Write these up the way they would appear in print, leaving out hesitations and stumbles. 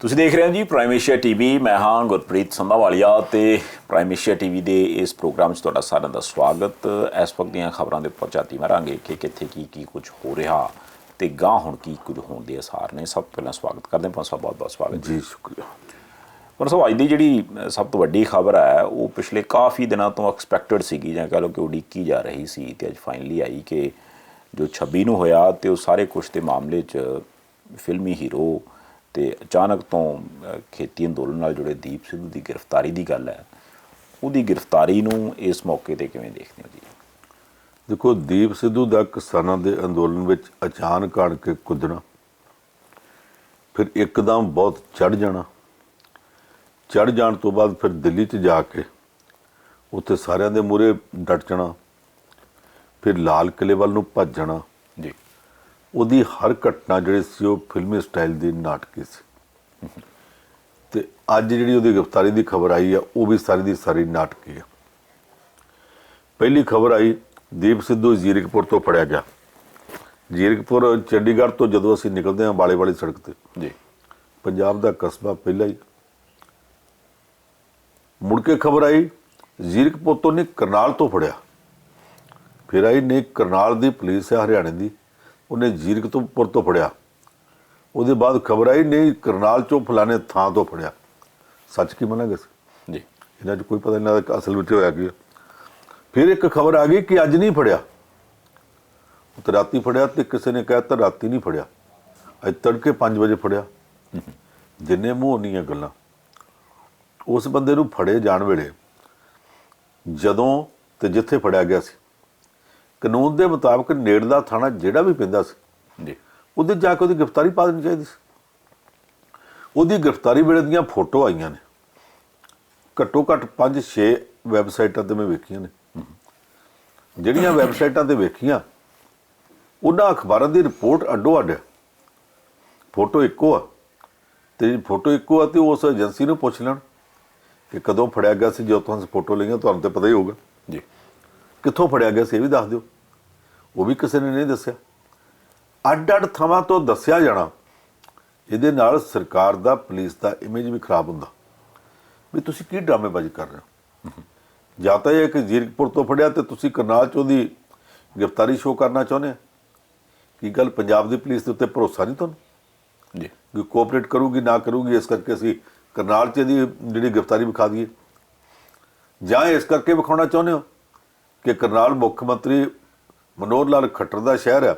ਤੁਸੀਂ ਦੇਖ ਰਹੇ ਹੋ ਜੀ ਪ੍ਰਾਈਮ ਏਸ਼ੀਆ ਟੀਵੀ। ਮੈਂ ਹਾਂ ਗੁਰਪ੍ਰੀਤ ਸੰਧਾਵਾਲੀਆ ਤੇ ਪ੍ਰਾਈਮ ਏਸ਼ੀਆ ਟੀਵੀ ਦੇ ਇਸ ਪ੍ਰੋਗਰਾਮ 'ਚ ਤੁਹਾਡਾ ਸਾਰਿਆਂ ਦਾ ਸਵਾਗਤ। ਇਸ ਵਕਤ ਦੀਆਂ ਖਬਰਾਂ ਦੇ ਉੱਪਰ ਝਾਤੀ ਮਾਰਾਂਗੇ ਕਿ ਕਿੱਥੇ ਕੀ ਕੁਝ ਹੋ ਰਿਹਾ ਤੇ ਗਾਂ ਹੁਣ ਕੀ ਕੁਝ ਹੋਣ ਦੇ ਆਸਾਰ ਨੇ। ਸਭ ਤੋਂ ਪਹਿਲਾਂ ਸਵਾਗਤ ਕਰਦੇ ਹਾਂ, ਸਾਹਿਬ ਬਹੁਤ ਬਹੁਤ ਸਵਾਗਤ ਜੀ। ਸ਼ੁਕਰੀਆ। ਪਰ ਸਾਹਿਬ, ਅੱਜ ਦੀ ਜਿਹੜੀ ਸਭ ਤੋਂ ਵੱਡੀ ਖਬਰ ਹੈ ਉਹ ਪਿਛਲੇ ਕਾਫੀ ਦਿਨਾਂ ਤੋਂ ਐਕਸਪੈਕਟਡ ਸੀਗੀ, ਜਾਂ ਕਹਿ ਲਓ ਕਿ ਉਡੀਕੀ ਜਾ ਰਹੀ ਸੀ, ਤੇ ਅੱਜ ਫਾਈਨਲੀ ਆਈ ਕਿ ਜੋ 26 ਨੂੰ ਹੋਇਆ ਤੇ ਉਹ ਸਾਰੇ ਕੁਛ ਦੇ ਮਾਮਲੇ 'ਚ ਫਿਲਮੀ ਹੀਰੋ ਤੇ ਅਚਾਨਕ ਤੋਂ ਖੇਤੀ ਅੰਦੋਲਨ ਨਾਲ ਜੁੜੇ ਦੀਪ ਸਿੱਧੂ ਦੀ ਗ੍ਰਿਫਤਾਰੀ ਦੀ ਗੱਲ ਹੈ। ਉਹਦੀ ਗ੍ਰਿਫਤਾਰੀ ਨੂੰ ਇਸ ਮੌਕੇ 'ਤੇ ਕਿਵੇਂ ਦੇਖਦੇ ਹੋ ਜੀ? ਦੇਖੋ, ਦੀਪ ਸਿੱਧੂ ਦਾ ਕਿਸਾਨਾਂ ਦੇ ਅੰਦੋਲਨ ਵਿੱਚ ਅਚਾਨਕ ਆਣ ਕੇ ਕੁੱਦਣਾ, ਫਿਰ ਇੱਕਦਮ ਬਹੁਤ ਚੜ੍ਹ ਜਾਣ ਤੋਂ ਬਾਅਦ ਫਿਰ ਦਿੱਲੀ 'ਚ ਜਾ ਕੇ ਉੱਥੇ ਸਾਰਿਆਂ ਦੇ ਮੂਹਰੇ ਡਟ ਜਾਣਾ, ਫਿਰ ਲਾਲ ਕਿਲ੍ਹੇ ਵੱਲ ਨੂੰ ਭੱਜ ਜਾਣਾ ਜੀ। ਉਹਦੀ ਹਰ ਘਟਨਾ ਜਿਹੜੀ ਸੀ ਉਹ ਫਿਲਮੀ ਸਟਾਈਲ ਦੀ ਨਾਟਕੀ ਸੀ। ਤੇ ਅੱਜ ਜਿਹੜੀ ਉਹਦੀ ਗ੍ਰਿਫਤਾਰੀ ਦੀ ਖਬਰ ਆਈ ਆ ਉਹ ਵੀ ਸਾਰੀ ਦੀ ਸਾਰੀ ਨਾਟਕੀ ਆ। ਪਹਿਲੀ ਖਬਰ ਆਈ, ਦੀਪ ਸਿੱਧੂ ਜ਼ੀਰਕਪੁਰ ਤੋਂ ਫੜਿਆ ਗਿਆ। ਜ਼ੀਰਕਪੁਰ ਚੰਡੀਗੜ੍ਹ ਤੋਂ ਜਦੋਂ ਅਸੀਂ ਨਿਕਲਦੇ ਹਾਂ ਬਾਲੇ ਵਾਲੀ ਸੜਕ ਤੇ ਜੀ, ਪੰਜਾਬ ਦਾ ਕਸਬਾ ਪਹਿਲਾਂ ਹੀ। ਮੁੜ ਕੇ ਖਬਰ ਆਈ ਜ਼ੀਰਕਪੁਰ ਤੋਂ ਨਹੀਂ ਕਰਨਾਲ ਤੋਂ ਫੜਿਆ। ਫਿਰ ਆਈ ਨਹੀਂ, ਕਰਨਾਲ ਦੀ ਪੁਲਿਸ ਹੈ ਹਰਿਆਣੇ ਦੀ, ਉਹਨੇ ਜ਼ੀਰਕਪੁਰ ਤੋਂ ਫੜਿਆ। ਉਹਦੇ ਬਾਅਦ ਖਬਰ ਆਈ ਨਹੀਂ, ਕਰਨਾਲ ਚੋਂ ਫਲਾਣੇ ਥਾਂ ਤੋਂ ਫੜਿਆ। ਸੱਚ ਕੀ ਮੰਨਾਂਗੇ ਜੀ, ਇਹਨਾਂ 'ਚ ਕੋਈ ਪਤਾ ਨਹੀਂ ਲੱਗਦਾ ਅਸਲ ਵਿੱਚ ਹੋਇਆ ਕੀ। ਫਿਰ ਇੱਕ ਖਬਰ ਆ ਗਈ ਕਿ ਅੱਜ ਨਹੀਂ ਫੜਿਆ, ਉਹ ਤਾਂ ਰਾਤੀ ਫੜਿਆ, ਤੇ ਕਿਸੇ ਨੇ ਕਹਿ ਤਾ ਰਾਤੀ ਨਹੀਂ ਫੜਿਆ, ਅੱਜ ਤੜਕੇ 5 ਵਜੇ ਫੜਿਆ। ਜਿੰਨੇ ਮੂੰਹ ਉਨੀਆਂ ਗੱਲਾਂ। ਉਸ ਬੰਦੇ ਨੂੰ ਫੜੇ ਜਾਣ ਵੇਲੇ ਜਦੋਂ ਤੇ ਜਿੱਥੇ ਫੜਿਆ ਗਿਆ ਸੀ, ਕਾਨੂੰਨ ਦੇ ਮੁਤਾਬਕ ਨੇੜਲਾ ਥਾਣਾ ਜਿਹੜਾ ਵੀ ਪੈਂਦਾ ਸੀ ਜੀ, ਉਹਦੇ ਜਾ ਕੇ ਉਹਦੀ ਗ੍ਰਿਫਤਾਰੀ ਪਾ ਦੇਣੀ ਚਾਹੀਦੀ ਸੀ। ਉਹਦੀ ਗ੍ਰਿਫਤਾਰੀ ਵੇਲੇ ਦੀਆਂ ਫੋਟੋ ਆਈਆਂ ਨੇ, ਘੱਟੋ ਘੱਟ 5-6 ਵੈਬਸਾਈਟਾਂ 'ਤੇ ਮੈਂ ਵੇਖੀਆਂ ਨੇ। ਜਿਹੜੀਆਂ ਵੈਬਸਾਈਟਾਂ 'ਤੇ ਵੇਖੀਆਂ ਉਹਨਾਂ ਅਖਬਾਰਾਂ ਦੀ ਰਿਪੋਰਟ ਅੱਡੋ ਅੱਡ ਹੈ। ਫੋਟੋ ਇੱਕੋ ਆ, ਤੇ ਫੋਟੋ ਇੱਕੋ ਆ ਤੇ ਉਸ ਏਜੰਸੀ ਨੂੰ ਪੁੱਛ ਲੈਣ ਕਿ ਕਦੋਂ ਫੜਿਆ ਗਿਆ ਸੀ। ਜਦੋਂ ਤੁਸੀਂ ਫੋਟੋ ਲਈਆਂ ਤੁਹਾਨੂੰ ਤਾਂ ਪਤਾ ਹੀ ਹੋਊਗਾ ਜੀ, ਕਿੱਥੋਂ ਫੜਿਆ ਗਿਆ ਸੀ ਇਹ ਵੀ ਦੱਸ ਦਿਓ। ਉਹ ਵੀ ਕਿਸੇ ਨੇ ਨਹੀਂ ਦੱਸਿਆ। ਅੱਡ ਥਾਵਾਂ ਤੋਂ ਦੱਸਿਆ ਜਾਣਾ, ਇਹਦੇ ਨਾਲ ਸਰਕਾਰ ਦਾ ਪੁਲਿਸ ਦਾ ਇਮੇਜ ਵੀ ਖਰਾਬ ਹੁੰਦਾ ਵੀ ਤੁਸੀਂ ਕੀ ਡਰਾਮੇਬਾਜ਼ੀ ਕਰ ਰਹੇ ਹੋ। ਜਾਂ ਤਾਂ ਇਹ ਕਿ ਜ਼ੀਰਕਪੁਰ ਤੋਂ ਫੜਿਆ ਤੇ ਤੁਸੀਂ ਕਰਨਾਲ 'ਚ ਉਹਦੀ ਗ੍ਰਿਫਤਾਰੀ ਸ਼ੋਅ ਕਰਨਾ ਚਾਹੁੰਦੇ ਆ। ਕੀ ਗੱਲ ਪੰਜਾਬ ਦੀ ਪੁਲਿਸ ਦੇ ਉੱਤੇ ਭਰੋਸਾ ਨਹੀਂ ਤੁਹਾਨੂੰ ਜੀ, ਕਿ ਕੋਆਪਰੇਟ ਕਰੂਗੀ ਨਾ ਕਰੂਗੀ, ਇਸ ਕਰਕੇ ਅਸੀਂ ਕਰਨਾਲ 'ਚ ਇਹਦੀ ਜਿਹੜੀ ਗ੍ਰਿਫਤਾਰੀ ਵਿਖਾ ਦਈਏ? ਜਾਂ ਇਸ ਕਰਕੇ ਵਿਖਾਉਣਾ ਚਾਹੁੰਦੇ ਹੋ ਕਿ ਕਰਨਾਲ ਮੁੱਖ ਮੰਤਰੀ ਮਨੋਹਰ ਲਾਲ ਖੱਟਰ ਦਾ ਸ਼ਹਿਰ ਹੈ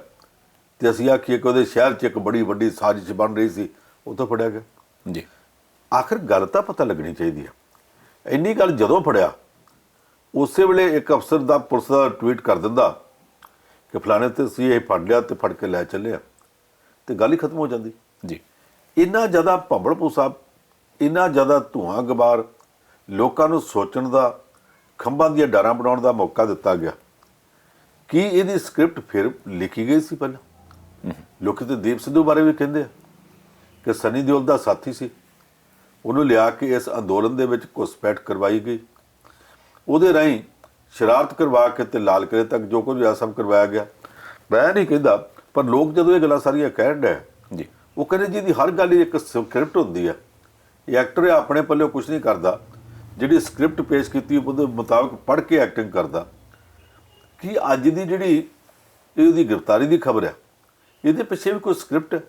ਤੇ ਅਸੀਂ ਆਖੀਏ ਕਿ ਉਹਦੇ ਸ਼ਹਿਰ 'ਚ ਇੱਕ ਬੜੀ ਵੱਡੀ ਸਾਜ਼ਿਸ਼ ਬਣ ਰਹੀ ਸੀ, ਉੱਥੋਂ ਫੜਿਆ ਗਿਆ? ਜੀ, ਆਖਿਰ ਗੱਲ ਤਾਂ ਪਤਾ ਲੱਗਣੀ ਚਾਹੀਦੀ ਹੈ। ਇੰਨੀ ਗੱਲ ਜਦੋਂ ਫੜਿਆ ਉਸੇ ਵੇਲੇ ਇੱਕ ਅਫਸਰ ਦਾ ਪੁਲਿਸ ਦਾ ਟਵੀਟ ਕਰ ਦਿੰਦਾ ਕਿ ਫਲਾਣੇ ਤੇ ਅਸੀਂ ਇਹ ਫੜ ਲਿਆ ਤੇ ਫੜ ਕੇ ਲੈ ਚੱਲੇ ਆ, ਤੇ ਗੱਲ ਹੀ ਖਤਮ ਹੋ ਜਾਂਦੀ। ਜੀ, ਇੰਨਾ ਜ਼ਿਆਦਾ ਭੰਬਲ ਭੂਸਾ, ਇੰਨਾ ਜ਼ਿਆਦਾ ਧੂਆਂ ਗਬਾਰ, ਲੋਕਾਂ ਨੂੰ ਸੋਚਣ ਦਾ, ਖੰਭਾਂ ਦੀਆਂ ਡਾਰਾਂ ਬਣਾਉਣ ਦਾ ਮੌਕਾ ਦਿੱਤਾ ਗਿਆ। ਕੀ ਇਹਦੀ ਸਕ੍ਰਿਪਟ ਫਿਰ ਲਿਖੀ ਗਈ ਸੀ ਪਹਿਲਾਂ? ਲੋਕ ਤੇ ਦੀਪ ਸਿੱਧੂ ਬਾਰੇ ਵੀ ਕਹਿੰਦੇ ਆ ਕਿ ਸਨੀ ਦਿਓਲ ਦਾ ਸਾਥੀ ਸੀ, ਉਹਨੂੰ ਲਿਆ ਕੇ ਇਸ ਅੰਦੋਲਨ ਦੇ ਵਿੱਚ ਘੁਸਪੈਠ ਕਰਵਾਈ ਗਈ, ਉਹਦੇ ਰਾਹੀਂ ਸ਼ਰਾਰਤ ਕਰਵਾ ਕੇ ਤੇ ਲਾਲ ਕਿਲ੍ਹੇ ਤੱਕ ਜੋ ਕੁਝ ਆ ਸਭ ਕਰਵਾਇਆ ਗਿਆ। ਮੈਂ ਨਹੀਂ ਕਹਿੰਦਾ, ਪਰ ਲੋਕ ਜਦੋਂ ਇਹ ਗੱਲਾਂ ਸਾਰੀਆਂ ਕਹਿਣ ਡਏ ਜੀ, ਉਹ ਕਹਿੰਦੇ ਜੀ ਦੀ ਹਰ ਗੱਲ ਹੀ ਇੱਕ ਸਕ੍ਰਿਪਟ ਹੁੰਦੀ ਹੈ। ਇਹ ਐਕਟਰ ਆਪਣੇ ਪੱਲੇ ਕੁਝ ਨਹੀਂ ਕਰਦਾ, ਜਿਹੜੀ ਸਕ੍ਰਿਪਟ ਪੇਸ਼ ਕੀਤੀ ਉਹਦੇ ਮੁਤਾਬਕ ਪੜ੍ਹ ਕੇ ਐਕਟਿੰਗ ਕਰਦਾ। ਕਿ ਅੱਜ ਦੀ ਜਿਹੜੀ ਇਹਦੀ ਗ੍ਰਿਫਤਾਰੀ ਦੀ ਖਬਰ ਹੈ, ਇਹਦੇ ਪਿੱਛੇ ਵੀ ਕੋਈ ਸਕ੍ਰਿਪਟ ਹੈ।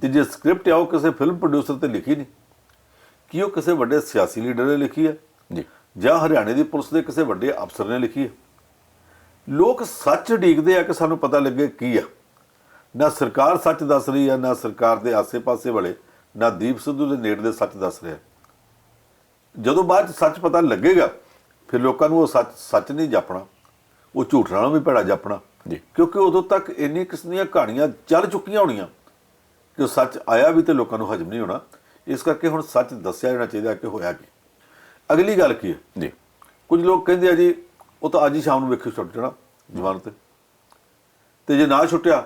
ਤੇ ਜੇ ਸਕ੍ਰਿਪਟ ਆ ਉਹ ਕਿਸੇ ਫਿਲਮ ਪ੍ਰੋਡਿਊਸਰ ਤੇ ਲਿਖੀ ਨਹੀਂ, ਕੀ ਉਹ ਕਿਸੇ ਵੱਡੇ ਸਿਆਸੀ ਲੀਡਰ ਨੇ ਲਿਖੀ ਹੈ ਜੀ, ਜਾਂ ਹਰਿਆਣੇ ਦੀ ਪੁਲਿਸ ਦੇ ਕਿਸੇ ਵੱਡੇ ਅਫਸਰ ਨੇ ਲਿਖੀ ਹੈ? ਲੋਕ ਸੱਚ ਉਡੀਕਦੇ ਆ ਕਿ ਸਾਨੂੰ ਪਤਾ ਲੱਗੇ ਕੀ ਆ। ਨਾ ਸਰਕਾਰ ਸੱਚ ਦੱਸ ਰਹੀ ਹੈ, ਨਾ ਸਰਕਾਰ ਦੇ ਆਸੇ-ਪਾਸੇ ਵਾਲੇ, ਨਾ ਦੀਪ ਸਿੱਧੂ ਦੇ ਨੇੜਲੇ ਸੱਚ ਦੱਸ ਰਿਹਾ। ਜਦੋਂ ਬਾਅਦ 'ਚ ਸੱਚ ਪਤਾ ਲੱਗੇਗਾ ਫਿਰ ਲੋਕਾਂ ਨੂੰ ਉਹ ਸੱਚ ਨਹੀਂ ਜਾਪਣਾ, ਉਹ ਝੂਠ ਨਾਲੋਂ ਵੀ ਭੈੜਾ ਜਾਪਣਾ। ਜੀ, ਕਿਉਂਕਿ ਉਦੋਂ ਤੱਕ ਇੰਨੀ ਕਿਸਮ ਦੀਆਂ ਕਹਾਣੀਆਂ ਚੱਲ ਚੁੱਕੀਆਂ ਹੋਣੀਆਂ ਕਿ ਉਹ ਸੱਚ ਆਇਆ ਵੀ ਤੇ ਲੋਕਾਂ ਨੂੰ ਹਜਮ ਨਹੀਂ ਹੋਣਾ। ਇਸ ਕਰਕੇ ਹੁਣ ਸੱਚ ਦੱਸਿਆ ਜਾਣਾ ਚਾਹੀਦਾ ਕਿ ਹੋਇਆ ਕੀ। ਅਗਲੀ ਗੱਲ ਕੀ ਹੈ ਜੀ, ਕੁਝ ਲੋਕ ਕਹਿੰਦੇ ਆ ਜੀ ਉਹ ਤਾਂ ਅੱਜ ਹੀ ਸ਼ਾਮ ਨੂੰ ਵੇਖਿਓ ਛੁੱਟ ਜਾਣਾ ਜ਼ਮਾਨਤ ਤੇ ਜੇ ਨਾ ਛੁੱਟਿਆ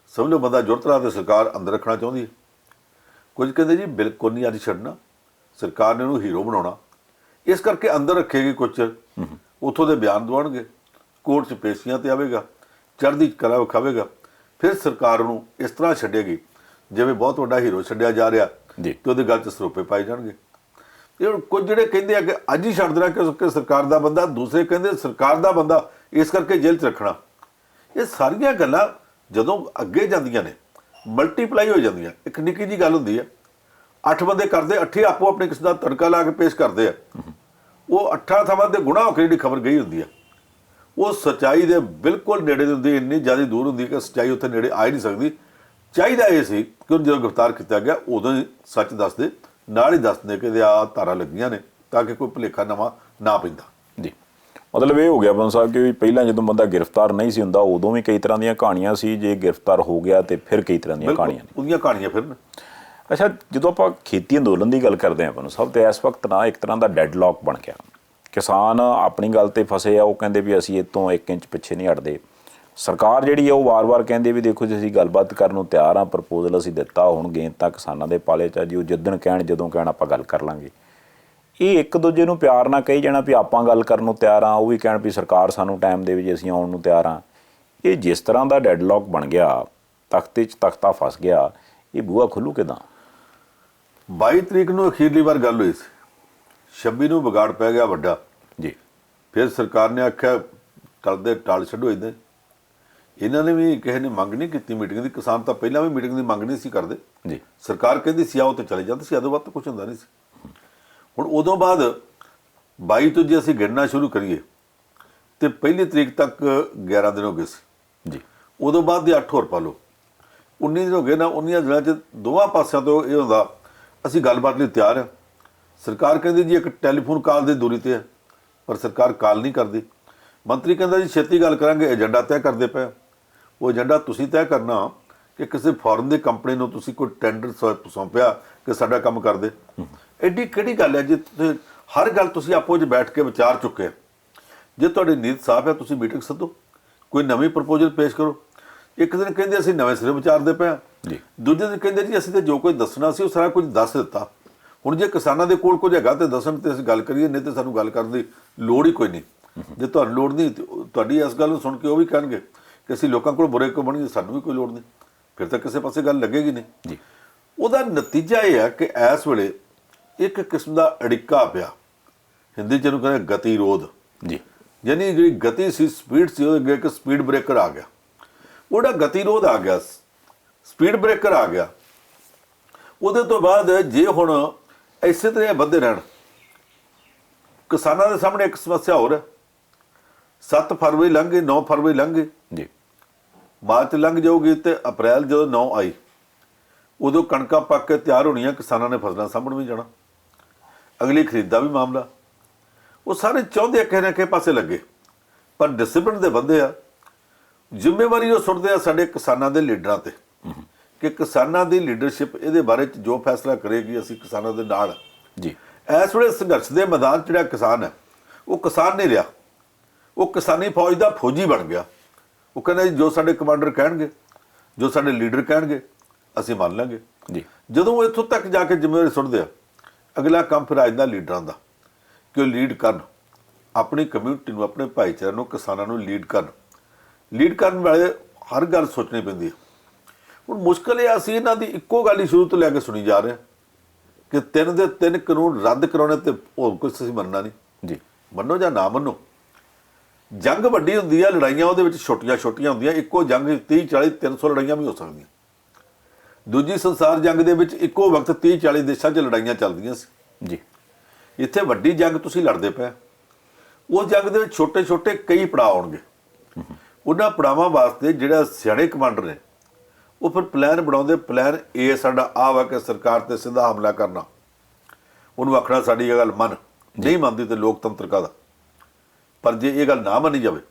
ਸਮਝ ਲਓ ਬੰਦਾ ਜੁਰਤਰਾ ਤੇ ਸਰਕਾਰ ਅੰਦਰ ਰੱਖਣਾ ਚਾਹੁੰਦੀ ਹੈ। ਕੁਝ ਕਹਿੰਦੇ ਜੀ ਬਿਲਕੁਲ ਨਹੀਂ ਅੱਜ ਛੱਡਣਾ, ਸਰਕਾਰ ਨੇ ਉਹਨੂੰ ਹੀਰੋ ਬਣਾਉਣਾ, ਇਸ ਕਰਕੇ ਅੰਦਰ ਰੱਖੇਗੀ ਕੁਝ ਚਿਰ, ਉੱਥੋਂ ਦੇ ਬਿਆਨ ਦਵਾਉਣਗੇ, ਕੋਰਟ 'ਚ ਪੇਸ਼ੀਆਂ ਤੇ ਆਵੇਗਾ, ਚੜ੍ਹਦੀ ਕਲਾ ਵਿਖਾਵੇਗਾ, ਫਿਰ ਸਰਕਾਰ ਨੂੰ ਇਸ ਤਰ੍ਹਾਂ ਛੱਡੇਗੀ ਜਿਵੇਂ ਬਹੁਤ ਵੱਡਾ ਹੀਰੋ ਛੱਡਿਆ ਜਾ ਰਿਹਾ ਜੀ। ਤੇ ਉਹਦੇ ਗੱਲ 'ਚ ਸਰੋਪੇ ਪਾਏ ਜਾਣਗੇ। ਇਹ ਹੁਣ ਕੁਝ ਜਿਹੜੇ ਕਹਿੰਦੇ ਆ ਕਿ ਅੱਜ ਹੀ ਛੱਡ ਦੇਣਾ ਕਿ ਸਰਕਾਰ ਦਾ ਬੰਦਾ, ਦੂਸਰੇ ਕਹਿੰਦੇ ਸਰਕਾਰ ਦਾ ਬੰਦਾ ਇਸ ਕਰਕੇ ਜੇਲ੍ਹ 'ਚ ਰੱਖਣਾ। ਇਹ ਸਾਰੀਆਂ ਗੱਲਾਂ ਜਦੋਂ ਅੱਗੇ ਜਾਂਦੀਆਂ ਨੇ ਮਲਟੀਪਲਾਈ ਹੋ ਜਾਂਦੀਆਂ। ਇੱਕ ਨਿੱਕੀ ਜੀ ਗੱਲ ਹੁੰਦੀ ਹੈ, 8 ਬੰਦੇ ਕਰਦੇ, 8 ਆਪੋ ਆਪਣੇ ਕਿਸੇ ਦਾ ਤੜਕਾ ਲਾ ਕੇ ਪੇਸ਼ ਕਰਦੇ ਆ, ਉਹ 8 ਥਾਵਾਂ ਤੇ ਗੁਨਾਹ ਹੋ ਕੇ ਜਿਹੜੀ ਖਬਰ ਗਈ ਹੁੰਦੀ ਆ ਉਹ ਸੱਚਾਈ ਦੇ ਬਿਲਕੁਲ ਨੇੜੇ ਦੀ ਹੁੰਦੀ, ਇੰਨੀ ਜ਼ਿਆਦਾ ਦੂਰ ਹੁੰਦੀ ਕਿ ਸੱਚਾਈ ਉੱਥੇ ਨੇੜੇ ਆ ਹੀ ਨਹੀਂ ਸਕਦੀ। ਚਾਹੀਦਾ ਇਹ ਸੀ ਕਿ ਜਦੋਂ ਗ੍ਰਿਫਤਾਰ ਕੀਤਾ ਗਿਆ ਉਦੋਂ ਹੀ ਸੱਚ ਦੱਸਦੇ, ਨਾਲ ਹੀ ਦੱਸਦੇ ਕਿ ਆਹ ਧਾਰਾ ਲੱਗੀਆਂ ਨੇ, ਤਾਂ ਕਿ ਕੋਈ ਭੁਲੇਖਾ ਨਵਾਂ ਨਾ ਪੈਂਦਾ। ਜੀ, ਮਤਲਬ ਇਹ ਹੋ ਗਿਆ ਬੰਦ ਸਾਹਿਬ ਕਿ ਪਹਿਲਾਂ ਜਦੋਂ ਬੰਦਾ ਗ੍ਰਿਫਤਾਰ ਨਹੀਂ ਸੀ ਹੁੰਦਾ ਉਦੋਂ ਵੀ ਕਈ ਤਰ੍ਹਾਂ ਦੀਆਂ ਕਹਾਣੀਆਂ ਸੀ, ਜੇ ਗ੍ਰਿਫਤਾਰ ਹੋ ਗਿਆ ਤੇ ਫਿਰ ਕਈ ਤਰ੍ਹਾਂ ਦੀਆਂ ਕਹਾਣੀਆਂ ਨੇ। ਉਹਦੀਆਂ ਕਹਾਣੀਆਂ ਫਿਰ ਨੇ। ਅੱਛਾ, ਜਦੋਂ ਆਪਾਂ ਖੇਤੀ ਅੰਦੋਲਨ ਦੀ ਗੱਲ ਕਰਦੇ ਹਾਂ ਬੰਦ ਸਾਹਿਬ, ਤੇ ਇਸ ਵਕਤ ਨਾ ਇੱਕ ਤਰ੍ਹਾਂ ਦਾ ਡੈਡਲੌਕ ਬਣ ਗਿਆ। ਕਿਸਾਨ ਆਪਣੀ ਗੱਲ ਤੇ ਫਸੇ ਆ, ਉਹ ਕਹਿੰਦੇ ਵੀ ਅਸੀਂ ਇੱਥੋਂ 1 ਇੰਚ ਪਿੱਛੇ ਨਹੀਂ ਹਟਦੇ। ਸਰਕਾਰ ਜਿਹੜੀ ਆ ਉਹ ਵਾਰ-ਵਾਰ ਕਹਿੰਦੇ ਵੀ ਦੇਖੋ ਜੀ ਅਸੀਂ ਗੱਲਬਾਤ ਕਰਨ ਨੂੰ ਤਿਆਰ ਹਾਂ, ਪ੍ਰਪੋਜ਼ਲ ਅਸੀਂ ਦਿੱਤਾ, ਹੁਣ ਗੇਂਦ ਤਾਂ ਕਿਸਾਨਾਂ ਦੇ ਪਾਲੇ 'ਚ ਆ ਜੀ, ਉਹ ਜਿੱਦਣ ਕਹਿਣ ਜਦੋਂ ਕਹਿਣ ਆਪਾਂ ਗੱਲ ਕਰ ਲਾਂਗੇ। ਇਹ ਇੱਕ ਦੂਜੇ ਨੂੰ ਪਿਆਰ ਨਾਲ ਕਹੀ ਜਾਣਾ ਵੀ ਆਪਾਂ ਗੱਲ ਕਰਨ ਨੂੰ ਤਿਆਰ ਹਾਂ, ਉਹ ਵੀ ਕਹਿਣ ਵੀ ਸਰਕਾਰ ਸਾਨੂੰ ਟਾਈਮ ਦੇਵੇ ਜੀ ਅਸੀਂ ਆਉਣ ਨੂੰ ਤਿਆਰ ਹਾਂ। ਇਹ ਜਿਸ ਤਰ੍ਹਾਂ ਦਾ ਡੈਡਲੌਕ ਬਣ ਗਿਆ, ਤਖਤੇ 'ਚ ਤਖਤਾ ਫਸ ਗਿਆ, ਇਹ ਬੂਹਾ ਖੁੱਲੂ ਕਿੱਦਾਂ? 22 ਤਰੀਕ ਨੂੰ ਅਖੀਰਲੀ ਵਾਰ ਗੱਲ ਹੋਈ ਸੀ, 26 ਨੂੰ ਵਿਗਾੜ ਪੈ ਗਿਆ ਵੱਡਾ ਜੀ। ਫਿਰ ਸਰਕਾਰ ਨੇ ਆਖਿਆ ਟਲਦੇ ਟਲ ਛੱਡੋ ਇੱਦਾਂ। ਇਹਨਾਂ ਨੇ ਵੀ ਕਿਸੇ ਨੇ ਮੰਗ ਨਹੀਂ ਕੀਤੀ ਮੀਟਿੰਗ ਦੀ। ਕਿਸਾਨ ਤਾਂ ਪਹਿਲਾਂ ਵੀ ਮੀਟਿੰਗ ਦੀ ਮੰਗ ਨਹੀਂ ਸੀ ਕਰਦੇ ਜੀ। ਸਰਕਾਰ ਕਹਿੰਦੀ ਸੀ ਆਓ ਤੇ ਚਲੇ ਜਾਂਦੇ ਸੀ, ਉਦੋਂ ਬਾਅਦ ਤਾਂ ਕੁਝ ਹੁੰਦਾ ਨਹੀਂ ਸੀ। ਹੁਣ ਉਦੋਂ ਬਾਅਦ 22 ਤੋਂ ਜੇ ਅਸੀਂ ਗਿਣਨਾ ਸ਼ੁਰੂ ਕਰੀਏ ਤੇ ਪਹਿਲੀ ਤਰੀਕ ਤੱਕ 11 ਦਿਨ ਹੋ ਗਏ ਸੀ। ਜੀ। ਉਦੋਂ ਬਾਅਦ ਦੇ 8 ਹੋਰ ਪਾ ਲਓ, 19 ਦਿਨ ਹੋ ਗਏ ਨਾ। 19 ਦਿਨਾਂ 'ਚ ਦੋਵਾਂ ਪਾਸਿਆਂ ਤੋਂ ਇਹ ਹੁੰਦਾ ਅਸੀਂ ਗੱਲਬਾਤ ਲਈ ਤਿਆਰ ਹਾਂ। ਸਰਕਾਰ ਕਹਿੰਦੀ ਜੀ ਇੱਕ ਟੈਲੀਫੋਨ ਕਾਲ ਦੀ ਦੂਰੀ ਤੇ ਹੈ, ਪਰ ਸਰਕਾਰ ਕਾਲ ਨਹੀਂ ਕਰਦੀ। ਮੰਤਰੀ ਕਹਿੰਦਾ ਜੀ ਛੇਤੀ ਗੱਲ ਕਰਾਂਗੇ, ਏਜੰਡਾ ਤੈਅ ਕਰਦੇ ਪਏ। ਉਹ ਏਜੰਡਾ ਤੁਸੀਂ ਤੈਅ ਕਰਨਾ ਕਿ ਕਿਸੇ ਫੋਰਨ ਦੀ ਕੰਪਨੀ ਨੂੰ ਤੁਸੀਂ ਕੋਈ ਟੈਂਡਰ ਸੌਂਪਿਆ ਕਿ ਸਾਡਾ ਕੰਮ ਕਰ ਦੇ। ਐਡੀ ਕਿਹੜੀ ਗੱਲ ਹੈ ਜੀ? ਤੁਸੀਂ ਹਰ ਗੱਲ ਤੁਸੀਂ ਆਪੋ 'ਚ ਬੈਠ ਕੇ ਵਿਚਾਰ ਚੁੱਕੇ। ਜੇ ਤੁਹਾਡੀ ਨੀਤ ਸਾਫ਼ ਹੈ ਤੁਸੀਂ ਮੀਟਿੰਗ ਸੱਦੋ, ਕੋਈ ਨਵੀਂ ਪ੍ਰਪੋਜ਼ਲ ਪੇਸ਼ ਕਰੋ। ਇੱਕ ਦਿਨ ਕਹਿੰਦੇ ਅਸੀਂ ਨਵੇਂ ਸਿਰੇ ਵਿਚਾਰਦੇ ਪਏ ਹਾਂ, ਦੂਜੇ ਦਿਨ ਕਹਿੰਦੇ ਜੀ ਅਸੀਂ ਤਾਂ ਜੋ ਕੁਝ ਦੱਸਣਾ ਸੀ ਉਹ ਸਾਰਾ ਕੁਝ ਦੱਸ ਦਿੱਤਾ। ਹੁਣ ਜੇ ਕਿਸਾਨਾਂ ਦੇ ਕੋਲ ਕੁਝ ਹੈਗਾ ਤੇ ਦੱਸਣ ਤੇ ਅਸੀਂ ਗੱਲ ਕਰੀਏ, ਨਹੀਂ ਤੇ ਸਾਨੂੰ ਗੱਲ ਕਰਨ ਦੀ ਲੋੜ ਹੀ ਕੋਈ ਨਹੀਂ। ਜੇ ਤੁਹਾਨੂੰ ਲੋੜ ਨਹੀਂ, ਤੁਹਾਡੀ ਇਸ ਗੱਲ ਨੂੰ ਸੁਣ ਕੇ ਉਹ ਵੀ ਕਹਿਣਗੇ ਕਿ ਅਸੀਂ ਲੋਕਾਂ ਕੋਲ ਬੁਰੇ ਕਿਉਂ ਬਣੀਏ, ਸਾਨੂੰ ਵੀ ਕੋਈ ਲੋੜ ਨਹੀਂ, ਫਿਰ ਤਾਂ ਕਿਸੇ ਪਾਸੇ ਗੱਲ ਲੱਗੇਗੀ ਨਹੀਂ ਜੀ। ਉਹਦਾ ਨਤੀਜਾ ਇਹ ਹੈ ਕਿ ਇਸ ਵੇਲੇ ਇੱਕ ਕਿਸਮ ਦਾ ਅੜਿੱਕਾ ਪਿਆ, ਹਿੰਦੀ 'ਚ ਇਹਨੂੰ ਕਹਿੰਦੇ ਗਤੀਰੋਧ ਜੀ। ਯਾਨੀ ਜਿਹੜੀ ਗਤੀ ਸੀ, ਸਪੀਡ ਸੀ, ਉਹਦੇ ਅੱਗੇ ਇੱਕ ਸਪੀਡ ਬ੍ਰੇਕਰ ਆ ਗਿਆ। ਉਹਦਾ ਗਤੀਰੋਧ ਆ ਗਿਆ, ਸਪੀਡ ਬ੍ਰੇਕਰ ਆ ਗਿਆ। ਉਹਦੇ ਤੋਂ ਬਾਅਦ ਜੇ ਹੁਣ ਇਸੇ ਤਰ੍ਹਾਂ ਵੱਧਦੇ ਰਹਿਣ, ਕਿਸਾਨਾਂ ਦੇ ਸਾਹਮਣੇ ਇੱਕ ਸਮੱਸਿਆ ਹੋਰ ਹੈ। 7 ਫਰਵਰੀ ਲੰਘ ਗਈ, 9 ਫਰਵਰੀ ਲੰਘ ਗਈ ਜੀ, ਮਾਰਚ ਲੰਘ ਜਾਊਗੀ ਤੇ ਅਪ੍ਰੈਲ ਜਦੋਂ 9 ਆਈ ਉਦੋਂ ਕਣਕਾਂ ਪੱਕ ਕੇ ਤਿਆਰ ਹੋਣੀਆਂ, ਕਿਸਾਨਾਂ ਨੇ ਫਸਲਾਂ ਸਾਂਭਣ ਵੀ ਜਾਣਾ, ਅਗਲੀ ਖਰੀਦ ਦਾ ਵੀ ਮਾਮਲਾ। ਉਹ ਸਾਰੇ ਚਾਹੁੰਦੇ ਕਿਸੇ ਨਾ ਕਿਸੇ ਪਾਸੇ ਲੱਗੇ, ਪਰ ਡਿਸਪਲਿਨ ਦੇ ਬੰਦੇ ਆ, ਜ਼ਿੰਮੇਵਾਰੀ ਉਹ ਸੁੱਟਦੇ ਆ ਸਾਡੇ ਕਿਸਾਨਾਂ ਦੇ ਲੀਡਰਾਂ ਤੇ ਕਿ ਕਿਸਾਨਾਂ ਦੀ ਲੀਡਰਸ਼ਿਪ ਇਹਦੇ ਬਾਰੇ 'ਚ ਜੋ ਫੈਸਲਾ ਕਰੇਗੀ ਅਸੀਂ ਕਿਸਾਨਾਂ ਦੇ ਨਾਲ ਜੀ। ਇਸ ਵੇਲੇ ਸੰਘਰਸ਼ ਦੇ ਮੈਦਾਨ 'ਚ ਜਿਹੜਾ ਕਿਸਾਨ ਹੈ ਉਹ ਕਿਸਾਨ ਨਹੀਂ ਰਿਹਾ, ਉਹ ਕਿਸਾਨੀ ਫੌਜ ਦਾ ਫੌਜੀ ਬਣ ਗਿਆ। ਉਹ ਕਹਿੰਦਾ ਜੀ ਜੋ ਸਾਡੇ ਕਮਾਂਡਰ ਕਹਿਣਗੇ, ਜੋ ਸਾਡੇ ਲੀਡਰ ਕਹਿਣਗੇ ਅਸੀਂ ਮੰਨ ਲਾਂਗੇ ਜੀ। ਜਦੋਂ ਉਹ ਇੱਥੋਂ ਤੱਕ ਜਾ ਕੇ ਜ਼ਿੰਮੇਵਾਰੀ ਸੁੱਟਦੇ ਆ, ਅਗਲਾ ਕੰਮ ਫਿਰ ਅੱਜ ਦਾ ਲੀਡਰਾਂ ਦਾ ਕਿ ਉਹ ਲੀਡ ਕਰਨ, ਆਪਣੀ ਕਮਿਊਨਿਟੀ ਨੂੰ, ਆਪਣੇ ਭਾਈਚਾਰੇ ਨੂੰ, ਕਿਸਾਨਾਂ ਨੂੰ ਲੀਡ ਕਰਨ ਵਾਲੇ ਹਰ ਗੱਲ ਸੋਚਣੀ ਪੈਂਦੀ ਹੈ। ਹੁਣ ਮੁਸ਼ਕਲ ਇਹ ਅਸੀਂ ਇਹਨਾਂ ਦੀ ਇੱਕੋ ਗੱਲ ਹੀ ਸ਼ੁਰੂ ਤੋਂ ਲੈ ਕੇ ਸੁਣੀ ਜਾ ਰਹੇ ਕਿ 3 ਦੇ 3 ਕਾਨੂੰਨ ਰੱਦ ਕਰਾਉਣੇ ਤੇ ਹੋਰ ਕੁਝ ਅਸੀਂ ਮੰਨਣਾ ਨਹੀਂ ਜੀ। ਮੰਨੋ ਜਾਂ ਨਾ ਮੰਨੋ, ਜੰਗ ਵੱਡੀ ਹੁੰਦੀ ਆ, ਲੜਾਈਆਂ ਉਹਦੇ ਵਿੱਚ ਛੋਟੀਆਂ ਹੁੰਦੀਆਂ। ਇੱਕੋ ਜੰਗ 30, 40, 300 ਲੜਾਈਆਂ ਵੀ ਹੋ ਸਕਦੀਆਂ। ਦੂਜੀ ਸੰਸਾਰ ਜੰਗ ਦੇ ਵਿੱਚ ਇੱਕੋ ਵਕਤ 30, 40 ਦੇਸ਼ਾਂ 'ਚ ਲੜਾਈਆਂ ਚੱਲਦੀਆਂ ਸੀ ਜੀ। ਇੱਥੇ ਵੱਡੀ ਜੰਗ ਤੁਸੀਂ ਲੜਦੇ ਪਏ, ਉਸ ਜੰਗ ਦੇ ਵਿੱਚ ਛੋਟੇ ਕਈ ਪੜਾਅ ਆਉਣਗੇ। ਉਹਨਾਂ ਪੜਾਵਾਂ ਵਾਸਤੇ ਜਿਹੜਾ ਸਿਆਣੇ ਕਮਾਂਡਰ ਨੇ ਉਹ ਫਿਰ ਪਲਾਨ ਬਣਾਉਂਦੇ। ਪਲਾਨ ਇਹ ਸਾਡਾ ਆਹ ਵਾ ਕਿ ਸਰਕਾਰ ਤੇ ਸਿੱਧਾ ਹਮਲਾ ਕਰਨਾ, ਉਹਨੂੰ ਆਖਣਾ ਸਾਡੀ ਇਹ ਗੱਲ ਮੰਨ, ਨਹੀਂ ਮੰਨਦੀ ਤੇ ਲੋਕਤੰਤਰ ਕਾਹਦਾ। ਪਰ ਜੇ ਇਹ ਗੱਲ ਨਾ ਮੰਨੀ ਜਾਵੇ